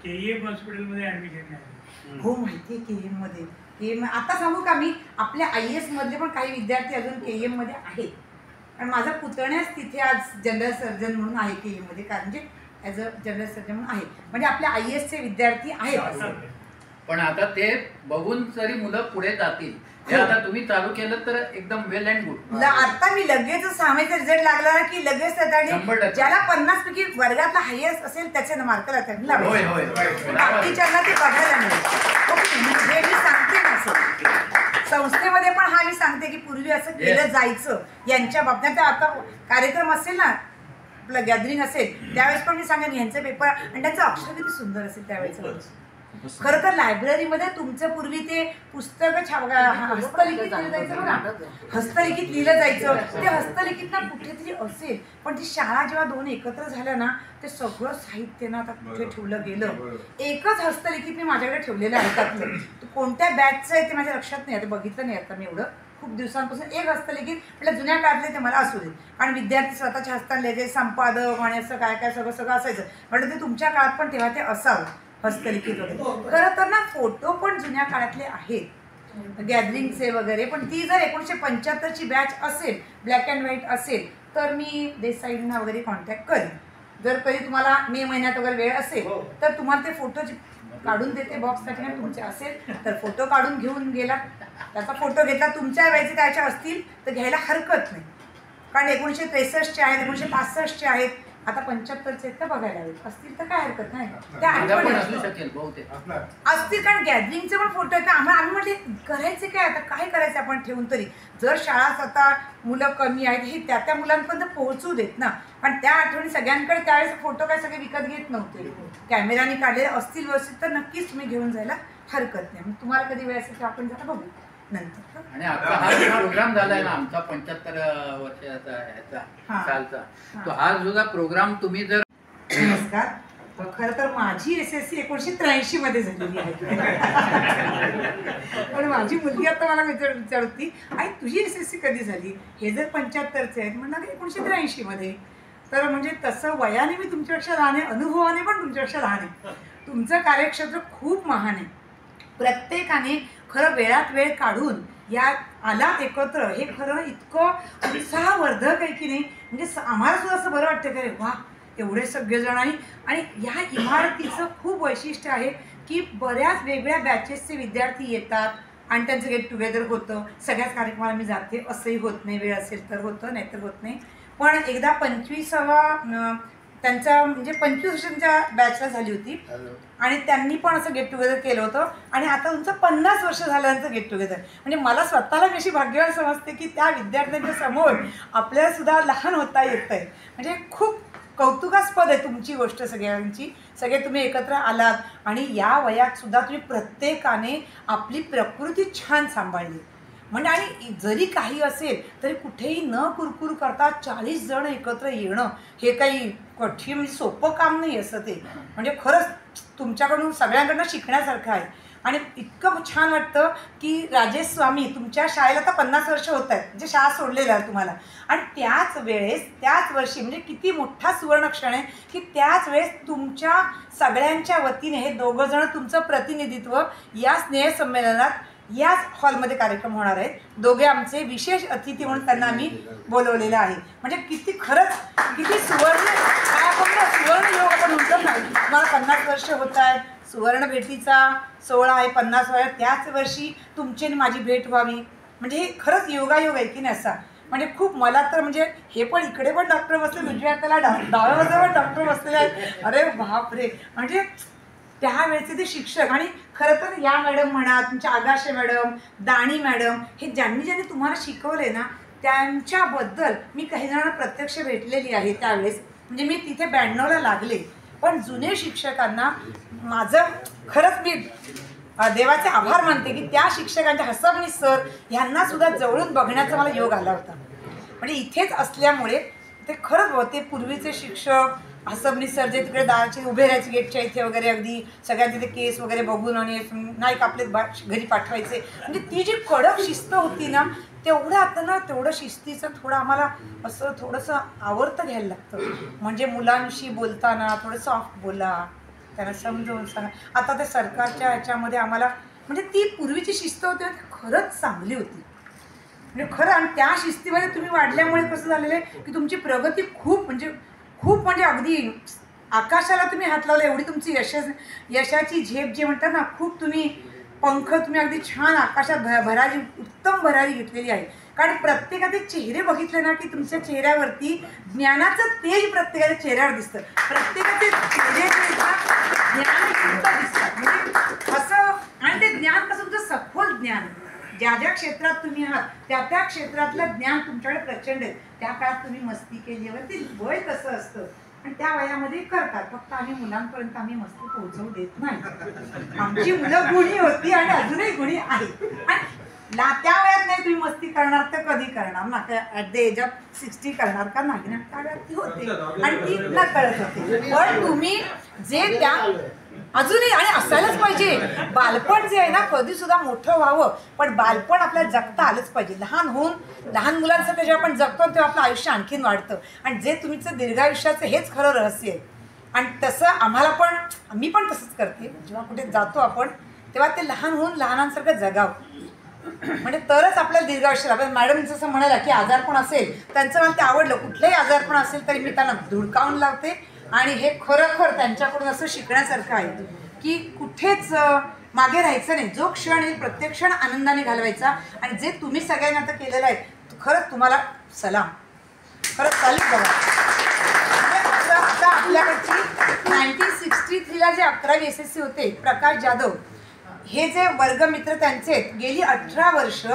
KEM हॉस्पिटलमध्ये ऍडमिशन आहे. हो माहितीये KEM मध्ये. KEM आता सांगू का मी आपल्या IAS मधले पण काही विद्यार्थी अजून KEM मध्ये आहेत. आणि माझा पुतण्याच तिथे आज जनरल सर्जन म्हणून आहे KEM मध्ये. कारण म्हणजे ॲज अ जनरल सर्जन म्हणून आहे. म्हणजे आपल्या IAS चे विद्यार्थी आहेत. पण आता ते बघून जरी मुलं पुढे जातील. हे आता तुम्ही चालू केलं तर एकदम वेल अँड गुड. आता मी लगेच 6 महिन्याचा रिझल्ट लागला की लगेच ज्याला 50 पैकी वर्गातला हायएस्ट असेल त्याचे मार्क लागतात. बाकीच्यांना ते बघायला मिळेल. हे मी सांगते ना असं संस्थेमध्ये पण हा मी सांगते की पूर्वी असं केलं जायचं यांच्या बाबतीत. आता कार्यक्रम असेल ना आपलं गॅदरिंग असेल त्यावेळेस पण मी सांगेन यांचे पेपर आणि त्यांचं अक्षर किती सुंदर असेल त्यावेळेस. खरं तर लायब्ररीमध्ये तुमचं पूर्वी ते पुस्तकं हस्तलिखित लिहिलं जायचं बघा. हस्तलिखित लिहिलं जायचं. ते हस्तलिखित ना कुठेतरी असेल पण ती शाळा जेव्हा 2 एकत्र झाल्या ना ते सगळं साहित्य ना आता कुठे ठेवलं गेलं. एकच हस्तलिखित मी माझ्याकडे ठेवलेलं आहे. त्यातलं कोणत्या बॅचचं आहे ते माझ्या लक्षात नाही. आता बघितलं नाही आता मी एवढं खूप दिवसांपासून. एक हस्तलिखित म्हटलं जुन्या काळातले ते मला असू दे. कारण विद्यार्थी स्वतःच्या हस्ताने लिहायचे संपादक आणि असं काय काय सगळं असायचं. म्हटलं ते तुमच्या काळात पण तेव्हा ते असावं हस्तलिखित वगैरे. खरं तर ना फोटो पण जुन्या काळातले आहेत गॅदरिंगचे वगैरे. पण ती जर 1975ची बॅच असेल ब्लॅक अँड व्हाईट असेल तर मी देसाईंना वगैरे कॉन्टॅक्ट करेन. जर कधी तुम्हाला मे महिन्यात वगैरे वेळ असेल तर तुम्हाला ते फोटो काढून देते बॉक्ससाठी. आणि तुमचे असेल तर फोटो काढून घेऊन गेला त्याचा फोटो घेतला. तुमच्या वेळेचे त्याच्या असतील तर घ्यायला हरकत नाही. कारण 1963चे आहेत 1965चे आहेत. आता 75चे तर बघायला हवेत. असतील तर काय हरकत नाही. त्या आठवणी असतील. कारण गॅदरिंगचे पण फोटो आहेत. आम्ही म्हटले करायचे काय आता काय करायचं आपण ठेवून तरी. जर शाळा आता मुलं कमी आहेत हे त्या मुलांपर्यंत पोहोचू देत ना. पण त्या आठवणी सगळ्यांकडे त्यावेळेस फोटो काय सगळे विकत घेत नव्हते. कॅमेराने काढलेले असतील व्यवस्थित तर नक्कीच तुम्ही घेऊन जायला हरकत नाही. मग तुम्हाला कधी वेळ असेल तर आपण जरा बघू नंतर. आणि आता हा जो प्रोग्राम झालाय ना आमचा 75 वर्षाचा ह्याचा सालचा तो हा जो प्रोग्राम तुम्ही जर. नमस्कार. खरं तर माझी SSC 1983 मध्ये झालेली आहे. पण माझी मुलगी आता मला विचारती आई तुझी SSC कधी झाली. हे जर 75चे आहेत म्हणलं 1983 मध्ये. तर म्हणजे तसं वयाने मी तुमच्यापेक्षा लहान आहे. अनुभवाने पण तुमच्यापेक्षा लहान आहे. तुमचं कार्यक्षेत्र खूप महान आहे. प्रत्येकाने खरं वेळात वेळ काढून या आला एकत्र हे खरं इतकं उत्साहवर्धक आहे की नाही. म्हणजे आम्हाला सुद्धा असं बरं वाटतं की अरे वा एवढे सगळेजण. आणि ह्या इमारतीचं खूप वैशिष्ट्य आहे की बऱ्याच वेगळ्या बॅचेसचे विद्यार्थी येतात आणि त्यांचं गेट टुगेदर होतं. सगळ्याच कार्यक्रमाला मी जाते असंही होत नाही. वेळ असेल तर होतं नाहीतर होत नाही. पण एकदा 25वा त्यांच्या म्हणजे 25 वर्षांच्या बॅचला झाली होती आणि त्यांनी पण असं गेट टुगेदर केलं होतं. आणि आता तुमचं 50 वर्ष झाल्यानंतर गेट टुगेदर. म्हणजे मला स्वतःला कशी भाग्यवान समजते की त्या विद्यार्थ्यांच्या समोर आपल्याला सुद्धा लहान होता येत आहे. म्हणजे खूप कौतुकास्पद आहे तुमची गोष्ट सगळ्यांची. सगळे तुम्ही एकत्र आलात आणि या वयात सुद्धा तुम्ही प्रत्येकाने आपली प्रकृती छान सांभाळली. म्हणजे आणि जरी काही असेल तरी कुठेही न कुरकुर करता 40 जण एकत्र येणं हे काही कठीण म्हणजे सोपं काम नाही असं ते. म्हणजे खरंच तुमच्याकडून सगळ्यांकडनं शिकण्यासारखं आहे. आणि इतकं छान वाटतं की राजेश स्वामी तुमच्या शाळेला आता 50 वर्ष होत आहेत, म्हणजे शाळा सोडलेलं आहे तुम्हाला, आणि त्याच वेळेस त्याच वर्षी म्हणजे किती मोठा सुवर्णक्षण आहे की त्याच वेळेस तुमच्या सगळ्यांच्या वतीने हे दोघं जण तुमचं प्रतिनिधित्व या स्नेहसंमेलनात याच हॉलमध्ये कार्यक्रम होणार आहेत. दोघे आमचे विशेष अतिथी म्हणून त्यांना आम्ही बोलवलेलं आहे. म्हणजे किती खरंच किती सुवर्ण काय आपण ना सुवर्ण योग आपण म्हणतो ना, तुम्हाला 50 वर्ष होत आहेत, सुवर्ण भेटीचा सोहळा आहे 50 वर्ष, त्याच वर्षी तुमची आणि माझी भेट व्हावी, म्हणजे हे खरंच योगायोग आहे की नाही असा. म्हणजे खूप मला तर म्हणजे हे पण इकडे पण डॉक्टर बसले, उजव्या हाताला डाव्या बाजूला पण डॉक्टर बसलेले आहेत, अरे बापरे. म्हणजे त्यावेळेचे ते शिक्षक, आणि खरं तर या मॅडम म्हणा, तुमच्या आगाशे मॅडम, दाणी मॅडम, हे ज्यांनी तुम्हाला शिकवले ना त्यांच्याबद्दल मी काही जणांना प्रत्यक्ष भेटलेली आहे त्यावेळेस. म्हणजे मी तिथे 92ला लागले, पण जुने शिक्षकांना माझं खरंच मी देवाचे आभार मानते की त्या शिक्षकांच्या हसबनी सर ह्यांना सुद्धा जवळून बघण्याचा मला योग आला होता. म्हणजे इथेच असल्यामुळे ते खरंच ते पूर्वीचे शिक्षक हसबनी सर जे तिकडे दाराचे उभे राहायचे गेटच्या इथे वगैरे, अगदी सगळ्यांचे ते केस वगैरे बघून आणि नाही का आपले घरी पाठवायचे. म्हणजे ती जी कडक शिस्त होती ना, तेवढं आता ना तेवढं शिस्तीचं थोडं आम्हाला असं थोडंसं आवडतं घ्यायला लागतं. म्हणजे मुलांशी बोलताना थोडं सॉफ्ट बोला, त्यांना समजावून सांगा. आता ते सरकारच्या ह्याच्यामध्ये आम्हाला म्हणजे ती पूर्वीची शिस्त होती ती खरंच चांगली होती. म्हणजे खरं, आणि त्या शिस्तीमध्ये तुम्ही वाढल्यामुळे कसं झालेलं आहे की तुमची प्रगती खूप म्हणजे अगदी आकाशाला तुम्ही हात लावला एवढी तुमची यशाची झेप जे म्हणतात ना, खूप तुम्ही पंख तुम्ही अगदी छान आकाशात भरारी, उत्तम भरारी घेतलेली आहे. कारण प्रत्येकाचे चेहरे बघितले ना की तुमच्या चेहऱ्यावरती ज्ञानाचं तेज प्रत्येकाच्या चेहऱ्यावर दिसतं. प्रत्येकाचे चेहरे ज्ञान दिसतात. म्हणजे असं, आणि ते ज्ञान कसं तुमचं सखोल ज्ञान, ज्या ज्या क्षेत्रात तुम्ही आहात त्या क्षेत्रातलं ज्ञान तुमच्याकडे प्रचंड आहे. त्या काळात तुम्ही मस्ती केल्यावर ते वय कसं असतं आणि त्या वयामध्ये करतात. फक्त आम्ही मुलांपर्यंत आम्ही मस्ती पोहोचवू देत नाही. आमची मुलं गुणी होती आणि अजूनही गुणी आहे. आणि त्या वयात नाही तुम्ही मस्ती करणार तर कधी करणार ना, ॲट द एज ऑफ 60 करणार का नाही ना, त्या वयात ती होते आणि ती न कळत होते. पण तुम्ही जे त्या अजूनही, आणि असायलाच पाहिजे बालपण जे आहे ना, कधी सुद्धा मोठं व्हावं पण बालपण आपल्याला जगता आलंच पाहिजे. लहान होऊन लहान मुलांचं जेव्हा आपण जगतो तेव्हा आपलं आयुष्य आणखीन वाढतं. आणि जे तुमचं दीर्घायुष्याचं हेच खरं रहस्य आहे. आणि तसं आम्हाला पण, मी पण तसंच करते. जेव्हा कुठे जातो आपण तेव्हा ते लहान होऊन लहानांसारखं जगावं, म्हणजे तरच आपल्याला दीर्घायुष्य लाभेल. मॅडम जसं म्हणाला की आजारपण असेल, त्यांचं मला ते आवडलं. कुठलंही आजारपण असेल तरी मी त्यांना धुडकावून लावते. आणि हे खरोखर त्यांच्याकडून असं शिकण्यासारखं आहे की कुठेच मागे राहायचं नाही. जो क्षण येईल प्रत्येक क्षण आनंदाने घालवायचा. आणि जे तुम्ही सगळ्यांनी आता केलेलं आहे खरंच तुम्हाला सलाम, खरंच चालेल बघा. आता आपल्याकडची 1963ला जे 11वी SSC होते प्रकाश जाधव, हे जे वर्गमित्र त्यांचे गेली 18 वर्ष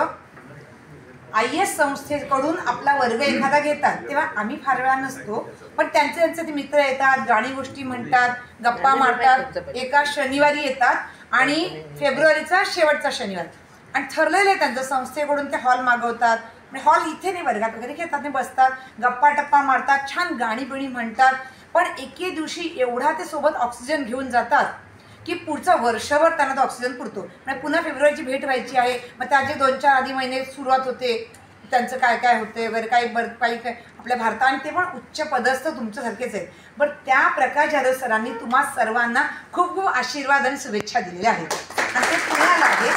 IAS संस्थेकडून आपला वर्ग एखादा घेतात, तेव्हा आम्ही फार वेळा नसतो, पण त्यांचे ते मित्र येतात, गाणी गोष्टी म्हणतात, गप्पा मारतात. एका शनिवारी येतात आणि फेब्रुवारीचा शेवटचा शनिवार, आणि ठरलेलं आहे त्यांचं संस्थेकडून ते हॉल मागवतात. म्हणजे हॉल इथे नाही, वर्गात वगैरे घेतात, नाही बसतात, गप्पा टप्पा मारतात, छान गाणी बिणी म्हणतात. पण एके दिवशी एवढा ते सोबत ऑक्सिजन घेऊन जातात की पुढचं वर्षभर त्यांना तो ऑक्सिजन पुरतो. म्हणजे पुन्हा फेब्रुवारीची भेट व्हायची आहे, मग त्याचे 2-4 आधी महिने सुरुवात होते, त्यांचं काय काय होते वगैरे, काही काही काय आपल्या भारतात, आणि ते पण उच्च पदस्थ तुमच्यासारखेच आहेत. बरं, त्या प्रकाश जाधव सरांनी तुम्हा सर्वांना खूप खूप आशीर्वाद आणि शुभेच्छा दिलेल्या आहेत. आणि ते पुण्याला आहे.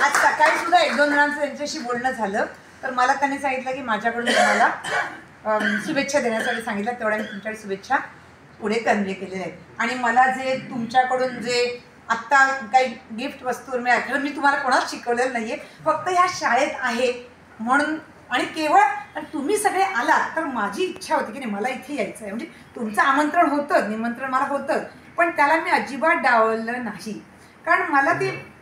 आज सकाळी सुद्धा 1-2 जणांचं त्यांच्याशी बोलणं झालं, तर मला त्यांनी सांगितलं की माझ्याकडून तुम्हाला शुभेच्छा देण्यासाठी सांगितलं. तेवढ्या मी तुमच्याकडे शुभेच्छा पुढे कन्वे केलेले आहेत. आणि मला जे तुमच्याकडून जे आत्ता काही गिफ्ट वस्तू मिळाल्या, खरं मी तुम्हाला कोणाच शिकवलेलं नाही आहे, फक्त ह्या शाळेत आहे म्हणून. आणि केवळ तुम्ही सगळे आलात तर माझी इच्छा होती की नाही मला इथे यायचं आहे. म्हणजे तुमचं आमंत्रण होतं, निमंत्रण मला होतं, पण त्याला मी अजिबात डावललं नाही. कारण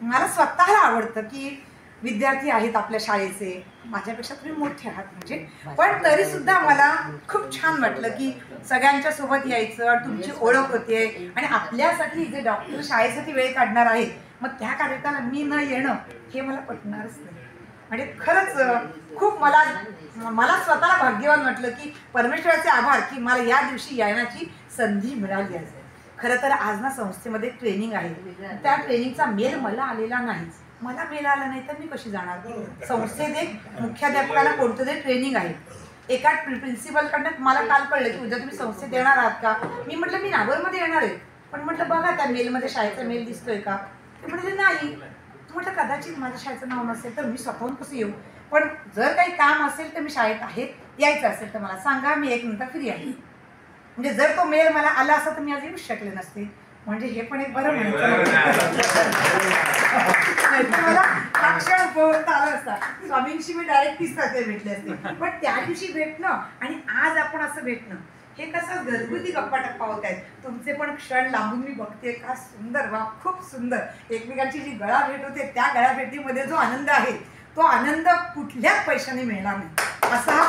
मला स्वतःला आवडतं की विद्यार्थी आहेत आपल्या शाळेचे, माझ्यापेक्षा तुम्ही मोठे आहात म्हणजे, पण तरीसुद्धा मला खूप छान वाटलं की सगळ्यांच्या सोबत यायचं, तुमची ओळख होते. आणि आपल्यासाठी जे डॉक्टर शाळेसाठी वेळ काढणार आहे, मग त्या कार्यक्रमाला मी न येणं हे मला पटणारच नाही. म्हणजे खरंच खूप मला स्वतःला भाग्यवान वाटलं की परमेश्वराचे आभार की मला या दिवशी येण्याची संधी मिळाली आहे. खरं तर आज ना संस्थेमध्ये ट्रेनिंग आहे, त्या ट्रेनिंगचा मेल मला आलेला नाहीच. मला मेल आला नाही तर मी कशी जाणार? संस्थेत एक मुख्याध्यापकाला कोणतं तरी ट्रेनिंग आहे. एका प्रिन्सिपलकडनं मला काल कळलं की उद्या तुम्ही संस्थेत येणार आहात का? मी म्हटलं मी नागोरमध्ये येणार आहे, पण म्हटलं बघा त्या मेलमध्ये शाळेचा मेल दिसतोय का? ते म्हटले नाही. म्हटलं कदाचित माझ्या शाळेचं नाव नसेल तर मी स्वतःहून कसं येऊ? पण जर काही काम असेल तर मी शाळेत आहे, यायचं असेल तर मला सांगा, मी 1 नंतर फ्री आहे. म्हणजे जर तो मेल मला आला असता तर मी आज येऊच शकले नसते. म्हणजे हे पण एक बरं म्हणायचं. मला हा क्षण उपभोगता आला असता. स्वामींशी मी डायरेक्ट 30 तारखेला भेटले असते, पण त्या दिवशी भेटणं आणि आज आपण असं भेटणं हे कसं घरगुती गप्पा टप्पा होत आहेत. तुमचे पण क्षण लांबून मी बघते, का सुंदर, वा खूप सुंदर. एकमेकांची जी गळा भेट होते त्या गळा भेटीमध्ये जो आनंद आहे तो आनंद कुठल्याच पैशाने मिळणार नाही. असा हा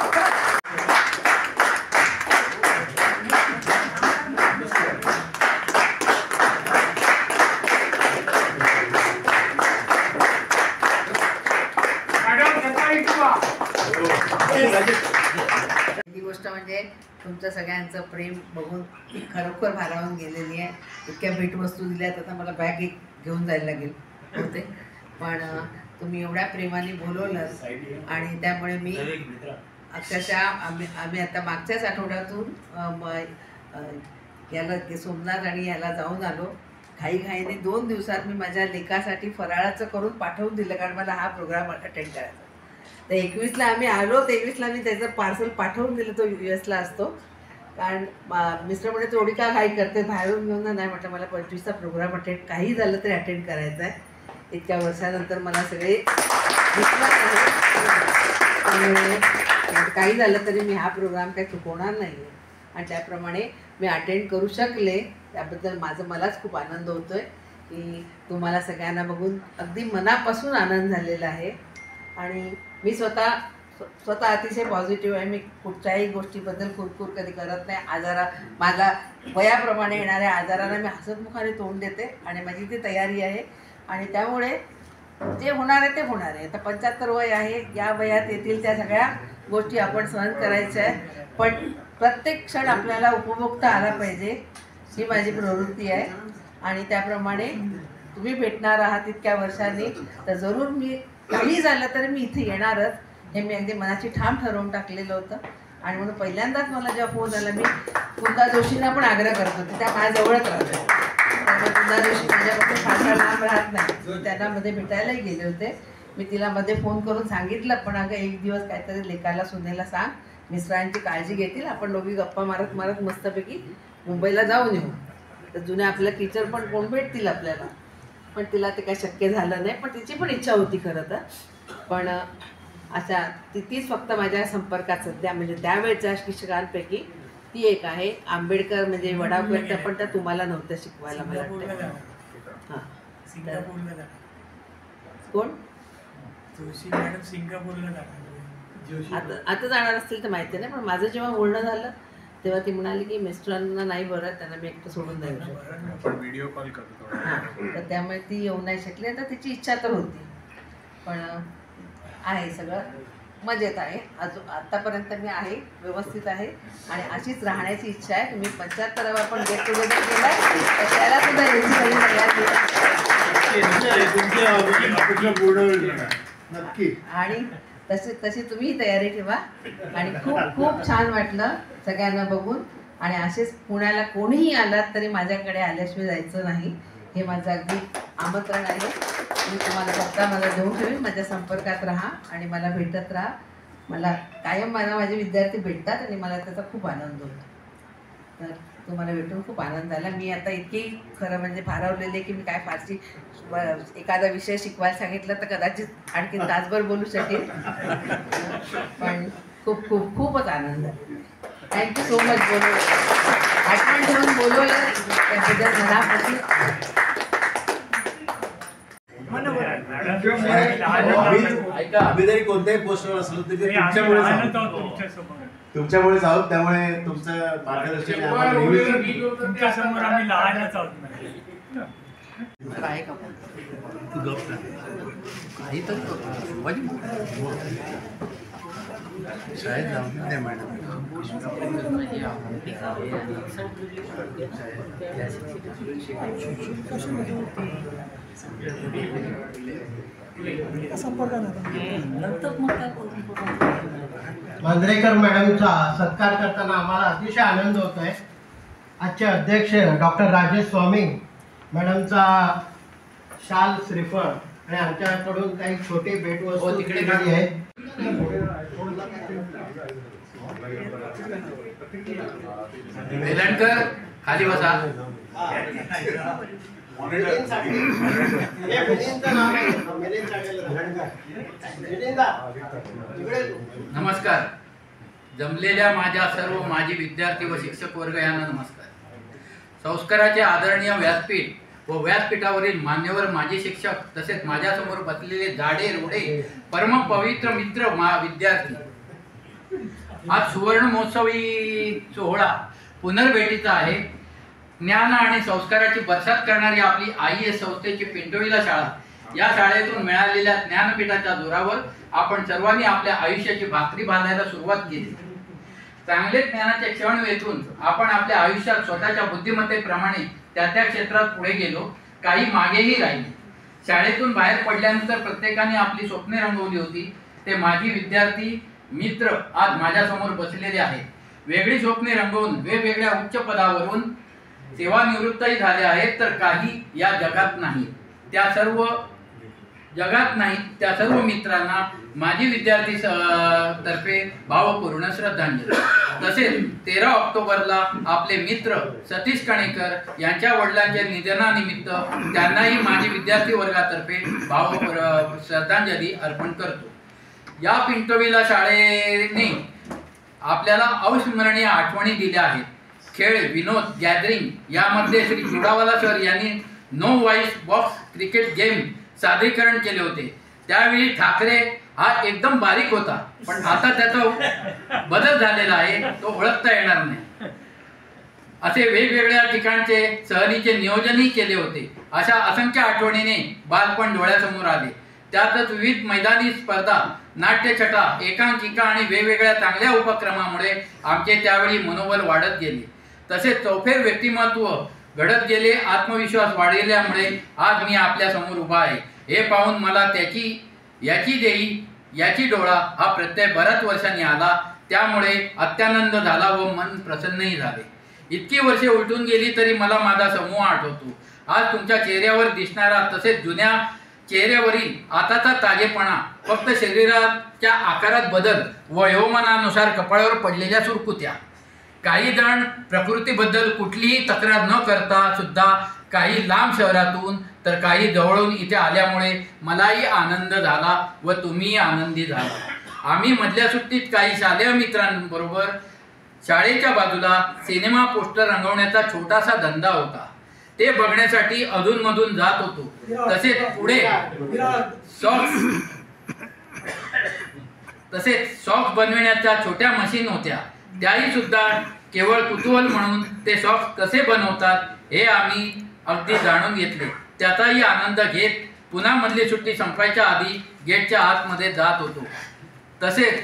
ही गोष्ट म्हणजे तुमचं सगळ्यांचं प्रेम बघून खरोखर भारावून गेलेली आहे. इतक्या भेटवस्तू दिल्यात, आता मला बॅग एक घेऊन जायला लागेल होते, पण तुम्ही एवढ्या प्रेमाने बोलवलं आणि त्यामुळे मी अक्षरशः आम्ही आता मागच्याच आठवड्यातून याला सोमनाथ आणि याला जाऊन आलो. घाईघाईने 2 दिवसात मी माझ्या लेकासाठी फराळाचं करून पाठवून दिलं, कारण मला हा प्रोग्राम अटेंड करायचा. तर 21ला आम्ही आलो, 23ला मी त्याचं पार्सल पाठवून दिलं. तो US ला असतो, कारण मिस्टर म्हणजे थोडी का घाई करते, बाहेरून घेऊन नाही. म्हटलं मला 25चा प्रोग्राम अटेंड काही झालं तरी अटेंड करायचा आहे. इतक्या वर्षानंतर मला सगळे काही झालं तरी मी हा प्रोग्राम काही चुकवणार नाही आहे आणि त्याप्रमाणे मी अटेंड करू शकले. त्याबद्दल मलाच खूप आनंद होतो आहे की तुम्हाला सगळ्यांना बघून अगदी मनापासून आनंद झालेला आहे. आणि मी स्वतः अतिशय पॉझिटिव्ह आहे. मी कुठच्याही गोष्टीबद्दल कुरकुर कधी करत नाही. माझा वयाप्रमाणे येणाऱ्या आजाराला मी हसतमुखाने तोंड देते आणि माझी ती तयारी आहे. आणि त्यामुळे जे होणार आहे ते होणार आहे. आता 75 वय आहे, या वयात येतील त्या सगळ्या गोष्टी आपण सहन करायच्या आहे, पण प्रत्येक क्षण आपल्याला उपभोगता आला पाहिजे, ही माझी प्रवृत्ती आहे. आणि त्याप्रमाणे तुम्ही भेटणार आहात इतक्या वर्षांनी, तर जरूर मी काही झालं तरी मी इथे येणारच, हे मी अगदी मनाची ठाम ठरवून टाकलेलं होतं. आणि म्हणून पहिल्यांदाच मला जेव्हा फोन आला, मी कुंदा जोशींना पण आग्रह करत होते, त्या माझ्याजवळच राहतात. त्यामुळे कुंदा जोशी माझ्यापासून फार लांब राहत नाही. त्यांना मध्ये भेटायलाही गेले होते. मी तिला मध्ये फोन करून सांगितलं, पण अगं एक दिवस काहीतरी लेकाला सुनेला सांग, मिस्टरांची काळजी घेतील, आपण दोघी गप्पा मारत मारत मस्तपैकी मुंबईला जाऊन येऊ. तर जुने आपल्या टीचर पण कोण भेटतील आपल्याला. पण तिला ते काही शक्य झालं नाही, पण तिची पण इच्छा होती खरं तर. पण अशा तीच फक्त माझ्या संपर्कात सध्या, म्हणजे त्यावेळच्या शिक्षकांपैकी ती एक आहे. आंबेडकर म्हणजे वडावकर, त्या पण त्या तुम्हाला नव्हत्या शिकवायला मला वाटतं. हां, सिंगापूरला कोण? जोशी मॅडम सिंगापूरला जाणार. आता जाणार असतील तर माहिती नाही, पण माझं जेव्हा बोलणं झालं तेव्हा ती म्हणाली की मिस्टरांना नाही बरं, त्यांना मी एकटं सोडून जाऊ शकतो. व्हिडिओ कॉल करतो. हां, तर त्यामुळे ती येऊ नाही शकली. आता तिची इच्छा तर होती, पण आहे सगळं मजेत आहे. अजून आत्तापर्यंत मी आहे, व्यवस्थित आहे आणि अशीच राहण्याची इच्छा आहे. तुम्ही 75वा पण गेट टुगेदर केला आहे, तर त्याला सुद्धा नक्की. आणि तशी तुम्ही तयारी ठेवा. आणि खूप खूप छान वाटलं सगळ्यांना बघून. आणि असेच पुण्याला कोणीही आलात तरी माझ्याकडे आल्याशिवाय जायचं नाही, हे माझं अगदी आमंत्रण आहे. मी तुम्हाला फक्त मला देऊन ठेवीन, माझ्या संपर्कात राहा आणि मला भेटत राहा. मला कायम माझे विद्यार्थी भेटतात आणि मला त्याचा खूप आनंद होतो. तर तुम्हाला भेटून खूप आनंद झाला. मी आता इतकी खरं म्हणजे भारावलेली की मी काय फारशी एखादा विषय शिकवायला सांगितलं तर कदाचित आणखी तासभर बोलू शकेल, पण खूप खूप खूपच आनंद झाला. Thank you so much. आठवण ठेवून बोलवलं त्याबद्दल मनापासून आम्ही जरी कोणत्याही पोस्टवर असलो तरी ते तुमच्यामुळेच आहोत. त्यामुळे तुमचं मार्गदर्शन तुमच्या समोर आम्ही लहानच आहोत. काय का काही तर मांजरेकर मॅडमचा सत्कार करताना आम्हाला अतिशय आनंद होत आहे. आजचे अध्यक्ष डॉक्टर राजेश स्वामी मॅडमचा शाल, श्रीफळ आणि आमच्याकडून काही छोटी भेटवस्तू तिकडे दिलेली आहे. वेलणकर खाली बसा. नमस्कार. जमलेल्या माझ्या सर्व माजी विद्यार्थी व शिक्षक वर्ग यांना नमस्कार. संस्काराचे आदरणीय व्यासपीठ व व्यासपीठावरील मान्यवर माजी शिक्षक तसेच माझ्यासमोर बसलेले जाडे रोडे परम पवित्र मित्र विद्यार्थी, आज सुवर्ण महोत्सवी सोहळा पुनर्भेटीचा आहे. ज्ञान आणि संस्काराची बरसात करणारी आपली IAS संस्थेची पिंटोळीला शाळा, या शाळेतून मिळालेल्या ज्ञानपीठाच्या जोरावर आपण सर्वांनी आपल्या आयुष्याची भाकरी बांधायला सुरुवात केली. चांगले ज्ञानाचे क्षण वेचून आपण आपल्या आयुष्यात स्वतःच्या बुद्धिमत्तेप्रमाणे त्या क्षेत्रात पुढे गेलो, काही मागेही राहिले. शाळेतून बाहेर पडल्यानंतर प्रत्येकाने आपली स्वप्ने रंगवली होती. ते माझी विद्यार्थी मित्र आज माझ्यासमोर बसलेले आहेत. वेगळी स्वप्ने रंगवून वेगवेगळ्या उच्च पदावरून सेवानिवृत्तही झाले आहेत, तर काही या जगात नाही. त्या सर्व मित्रांना माजी विद्यार्थी तर्फे भावपूर्ण श्रद्धांजली. तसेच 13 ऑक्टोबरला आपले मित्र सतीश कणेकर यांच्या वडिलांच्या निधनानिमित्त त्यांनाही माजी विद्यार्थी वर्गातर्फे भावपूर्ण श्रद्धांजली अर्पण करतो. या पिंटोळीला शाळेने आपल्याला अविस्मरणीय आठवणी दिल्या आहेत. खेळ, विनोद, गॅदरिंग यामध्ये श्री जुडावाला सर यांनी no voice box cricket game सादरीकरण केले होते. त्यावेळी ठाकरे हा एकदम बारीक होता, पण आता त्याचा बदल झालेला आहे, तो ओळखता येणार नाही. असे वेगवेगळ्या ठिकाणचे सहलीचे नियोजनही केले होते. अशा असंख्य आठवणीने बालपण डोळ्यासमोर आले. त्यातच विविध मैदानी स्पर्धा, नाट्यछटा, एकांकिका आणि वेगवेगळ्या चांगल्या उपक्रमामुळे आमचे त्यावेळी मनोबल वाढत गेले. तसेच चौफेर व्यक्तिमत्व घडत गेले. आत्मविश्वास वाढल्यामुळे आज मी आपल्या समोर उभा आहे. हे पाहून मला याची डोळा हा प्रत्यय बऱ्याच वर्षांनी आला. त्यामुळे अत्यानंद झाला व मन प्रसन्नही झाले. इतकी वर्षे उलटून गेली तरी मला माझा समूह आठवतो. आज तुमच्या चेहऱ्यावर दिसणारा तसेच जुन्या चेहऱ्यावरील आताचा ताजेपणा, फक्त शरीराच्या आकारात बदल, वयोमानानुसार कपाळावर पडलेल्या सुरकुत्या. काही जण प्रकृतीबद्दल कुठलीही तक्रार न करता सुद्धा काही लांब शहरातून तर काही जवळून इथे आल्यामुळे मलाही आनंद झाला व तुम्हीही आनंदी झाला. आम्ही मधल्या सुट्टीत काही शालेय मित्रांबरोबर शाळेच्या बाजूला सिनेमा पोस्टर रंगवण्याचा छोटासा धंदा होता. ते बघण्यासाठी अधूनमधून जात होतो. तसेच पुढे सॉक्स बनविण्याच्या छोट्या मशीन होत्या. त्याही सुद्धा केवळ कुतूहल म्हणून ते सॉक्स कसे बनवतात हे आम्ही अगदी जाणून घेतले. त्याचाही आनंद घेत पुन्हा मधली सुट्टी संपायच्या आधी गेटच्या आतमध्ये जात होतो. तसेच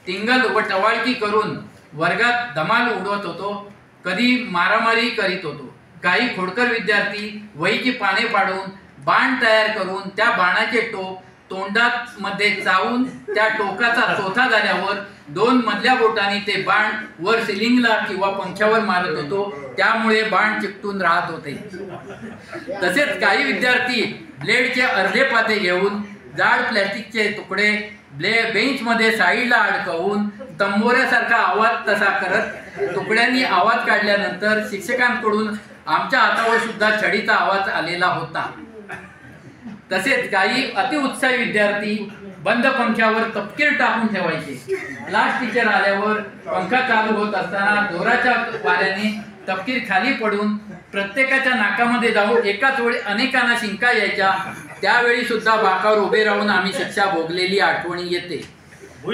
टिंगल व टवाळकी करून वर्गात धमाल उडवत होतो. कधी मारामारी करीत होतो. काही खोडकर विद्यार्थी वहीची पाने पाडून बाण तयार करून त्या बाणाचे टोक तोंडात मध्ये चावून त्या टोकाचा चोथा झाल्यावर 2 मधल्या बोटांनी ते बाण वर सिलिंगला किंवा पंख्यावर मारत होतो. त्यामुळे बाण चिकटून राहत होते. तसेच काही विद्यार्थी ब्लेडचे अर्धे पाते घेऊन जाड प्लॅस्टिकचे तुकडे बेंचमध्ये साईडला अडकवून तंबोऱ्यासारखा आवाज तसा करत तुकड्यांनी आवाज काढल्यानंतर शिक्षकांकडून आमच्या हातावर सुद्धा छडीचा आवाज आलेला होता. तसेच काही अतिउत्साही विद्यार्थी बंद पंख्यावर तपकीर टाकून ठेवायचे. क्लास टीचर आल्यावर पंखा चालू होत असताना जोराच्या वाऱ्याने तपकीर खाली पडून प्रत्येकाच्या नाकामध्ये जाऊन एकाच वेळी अनेकांना शिंका यायच्या. त्यावेळी सुद्धा बाकावर उभे राहून आम्ही शिक्षा भोगलेली आठवणी येते.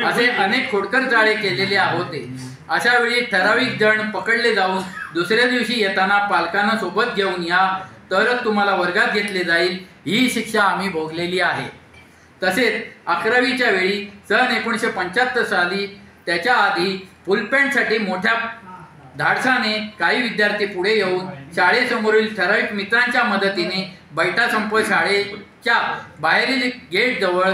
असे अनेक खोडकर चाळे केलेले होते. अशा वेळी ठराविक जण पकडले जाऊन दुसऱ्या दिवशी येताना पालकांना सोबत घेऊन या, तरच तुम्हाला वर्गात घेतले जाईल, ही शिक्षा आम्ही भोगलेली आहे. तसेच 11वीच्या वेळी सन 1975 साली त्याच्या आधी फुलपॅन्टसाठी मोठ्या धाडसाने काही विद्यार्थी पुढे येऊन शाळेसमोरील ठराविक मित्रांच्या मदतीने बैठा संप शाळेच्या बाहेरील गेटजवळ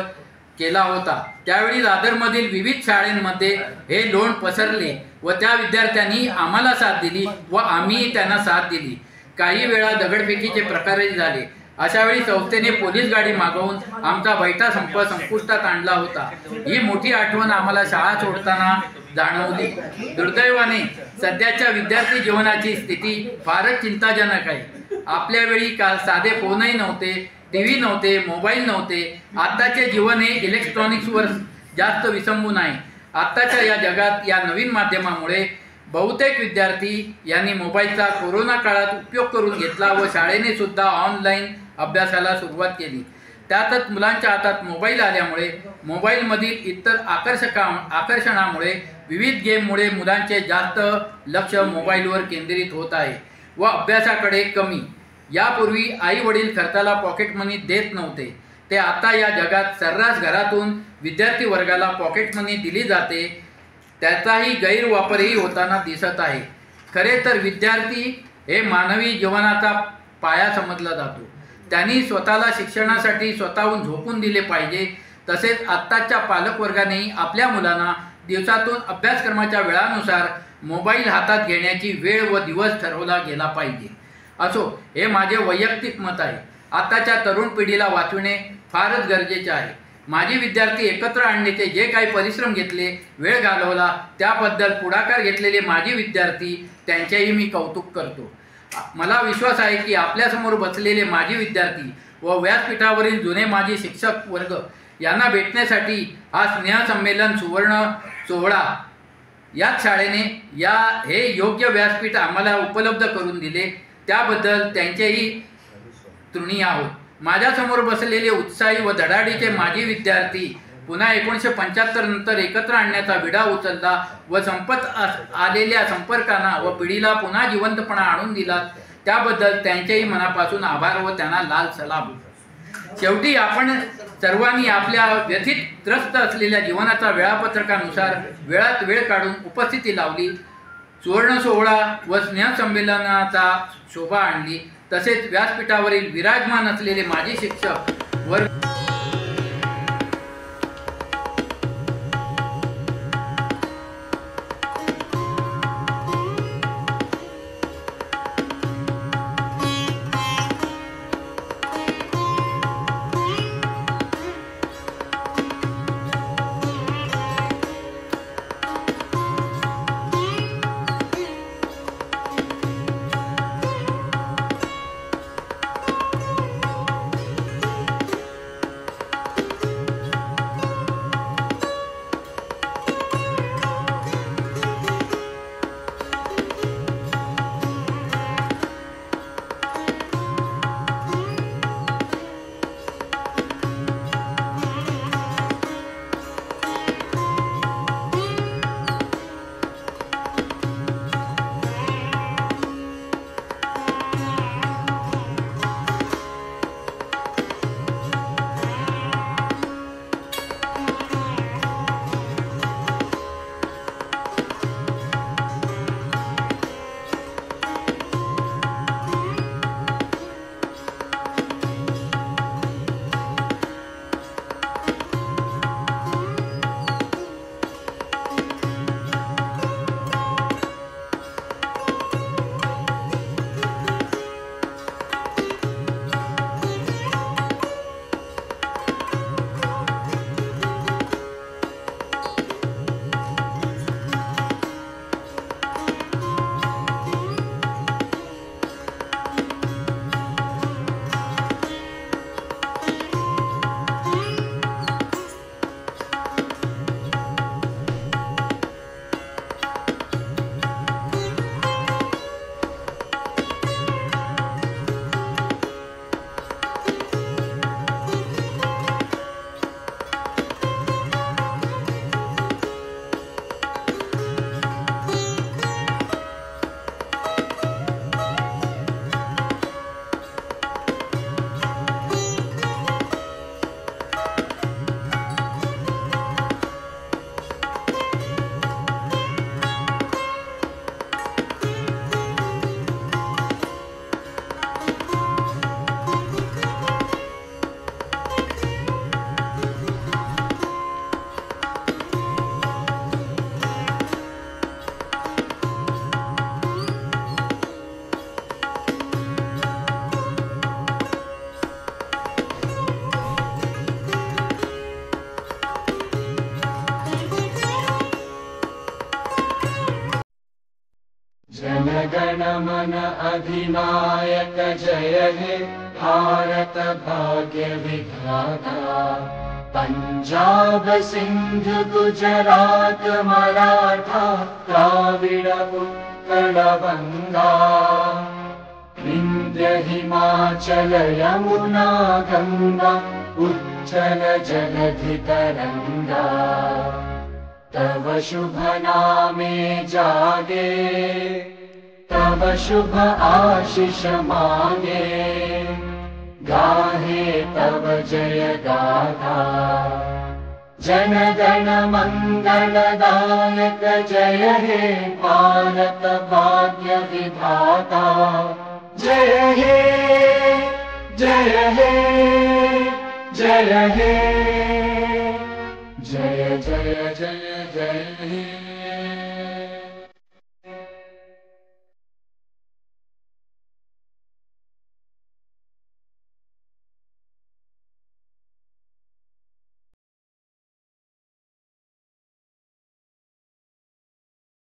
केला होता. त्यावेळी दादरमधील विविध शाळांमध्ये हे लोण पसरले व त्या विद्यार्थ्यांनी आम्हाला साथ दिली व आम्ही त्यांना साथ दिली. काही वेळा दगडफेकीचे प्रकारही झाले. अशा वेळी संस्थेने पोलीस गाडी मागवून आमचा बैठा संप संपुष्टात आणला होता. ही मोठी आठवण आम्हाला शाळा सोडताना जाणवली. दुर्दैवाने सध्याच्या विद्यार्थी जीवनाची स्थिती फारच चिंताजनक आहे. आपल्या वेळी का साधे फोनही नव्हते, टीव्ही नव्हते, मोबाईल नव्हते. आत्ताचे जीवन हे इलेक्ट्रॉनिक्सवर जास्त विसंबून आहे. आत्ताच्या या जगात या नवीन माध्यमामुळे बहुतेक विद्यार्थी यांनी मोबाईलचा कोरोना काळात उपयोग करून घेतला व शाळेने सुद्धा ऑनलाईन अभ्यासाला सुरुवात केली. त्यातच मुलांच्या हातात मोबाईल आल्यामुळे मोबाईलमधील इतर आकर्षणामुळे विविध गेममुळे मुलांचे जास्त लक्ष मोबाईलवर केंद्रित होत आहे व अभ्यासाकडे कमी. यापूर्वी आई वडील खर्चाला पॉकेट मनी देत नव्हते, ते आता या जगात सर्रास घरातून विद्यार्थी वर्गाला पॉकेट मनी दिली जाते. त्याचाही गैरवापरही होताना दिसत आहे. खरे तर विद्यार्थी हे मानवी जीवनाचा पाया समजला जातो. त्यांनी स्वतःला शिक्षणासाठी स्वतःहून झोकून दिले पाहिजे. तसेच आत्ताच्या पालकवर्गानेही आपल्या मुलांना दिवसातून अभ्यासक्रमाच्या वेळानुसार मोबाईल हातात घेण्याची वेळ व दिवस ठरवला गेला पाहिजे. असो, हे माझे वैयक्तिक मत आहे. आत्ताच्या तरुण पिढीला वाचविणे फारच गरजेचे आहे. माजी विद्यार्थी एकत्र आणण्याचे जे काही परिश्रम घेतले, वेळ घालवला, त्याबद्दल पुढाकार घेतलेले माजी विद्यार्थी त्यांचेही मी कौतुक करतो. मला विश्वास आहे की आपल्यासमोर बसलेले माजी विद्यार्थी व व्यासपीठावरील जुने माजी शिक्षक वर्ग यांना भेटण्यासाठी हा स्नेहसंमेलन सुवर्ण सोहळा याच शाळेने हे योग्य व्यासपीठ आम्हाला उपलब्ध करून दिले, त्याबद्दल त्यांचेही ऋणी आहोत. माझ्यासमोर बसलेले उत्साही व धडाडीचे माजी विद्यार्थी पुन्हा 1975 नंतर एकत्र आणण्याचा विडा उचलला व संपत आलेल्या संपर्कांना व पिढीला पुन्हा जिवंतपणा आणून दिला, त्याबद्दल त्यांचेही मनापासून आभार व त्यांना लाल सलाम. शेवटी आपण सर्वांनी आपल्या व्यथित त्रस्त असलेल्या जीवनाच्या वेळापत्रकानुसार वेळात वेळ काढून उपस्थिती लावली, सुवर्ण सोहळा व स्नेहसंमेलनाचा शोभा आणली. तसेच व्यासपीठावरील विराजमान असलेले माजी शिक्षक वर्ग जनगणमन अधिनायक जय हे भारत भाग्य विधाता। पंजाब सिंध गुजरात मराठा द्राविड उत्कल गंगा। विंध्य हिमाचल यमुना गंगा उच्चल जलधि तरंगा। तव शुभ नामे जागे तव शुभ आशीष मांगे। गाहे तव जय गाथा जन गण मंगलदायक जय हे भारत भाग्य विधाता। जय हे जय हे जय हे जय जय जय जय हे।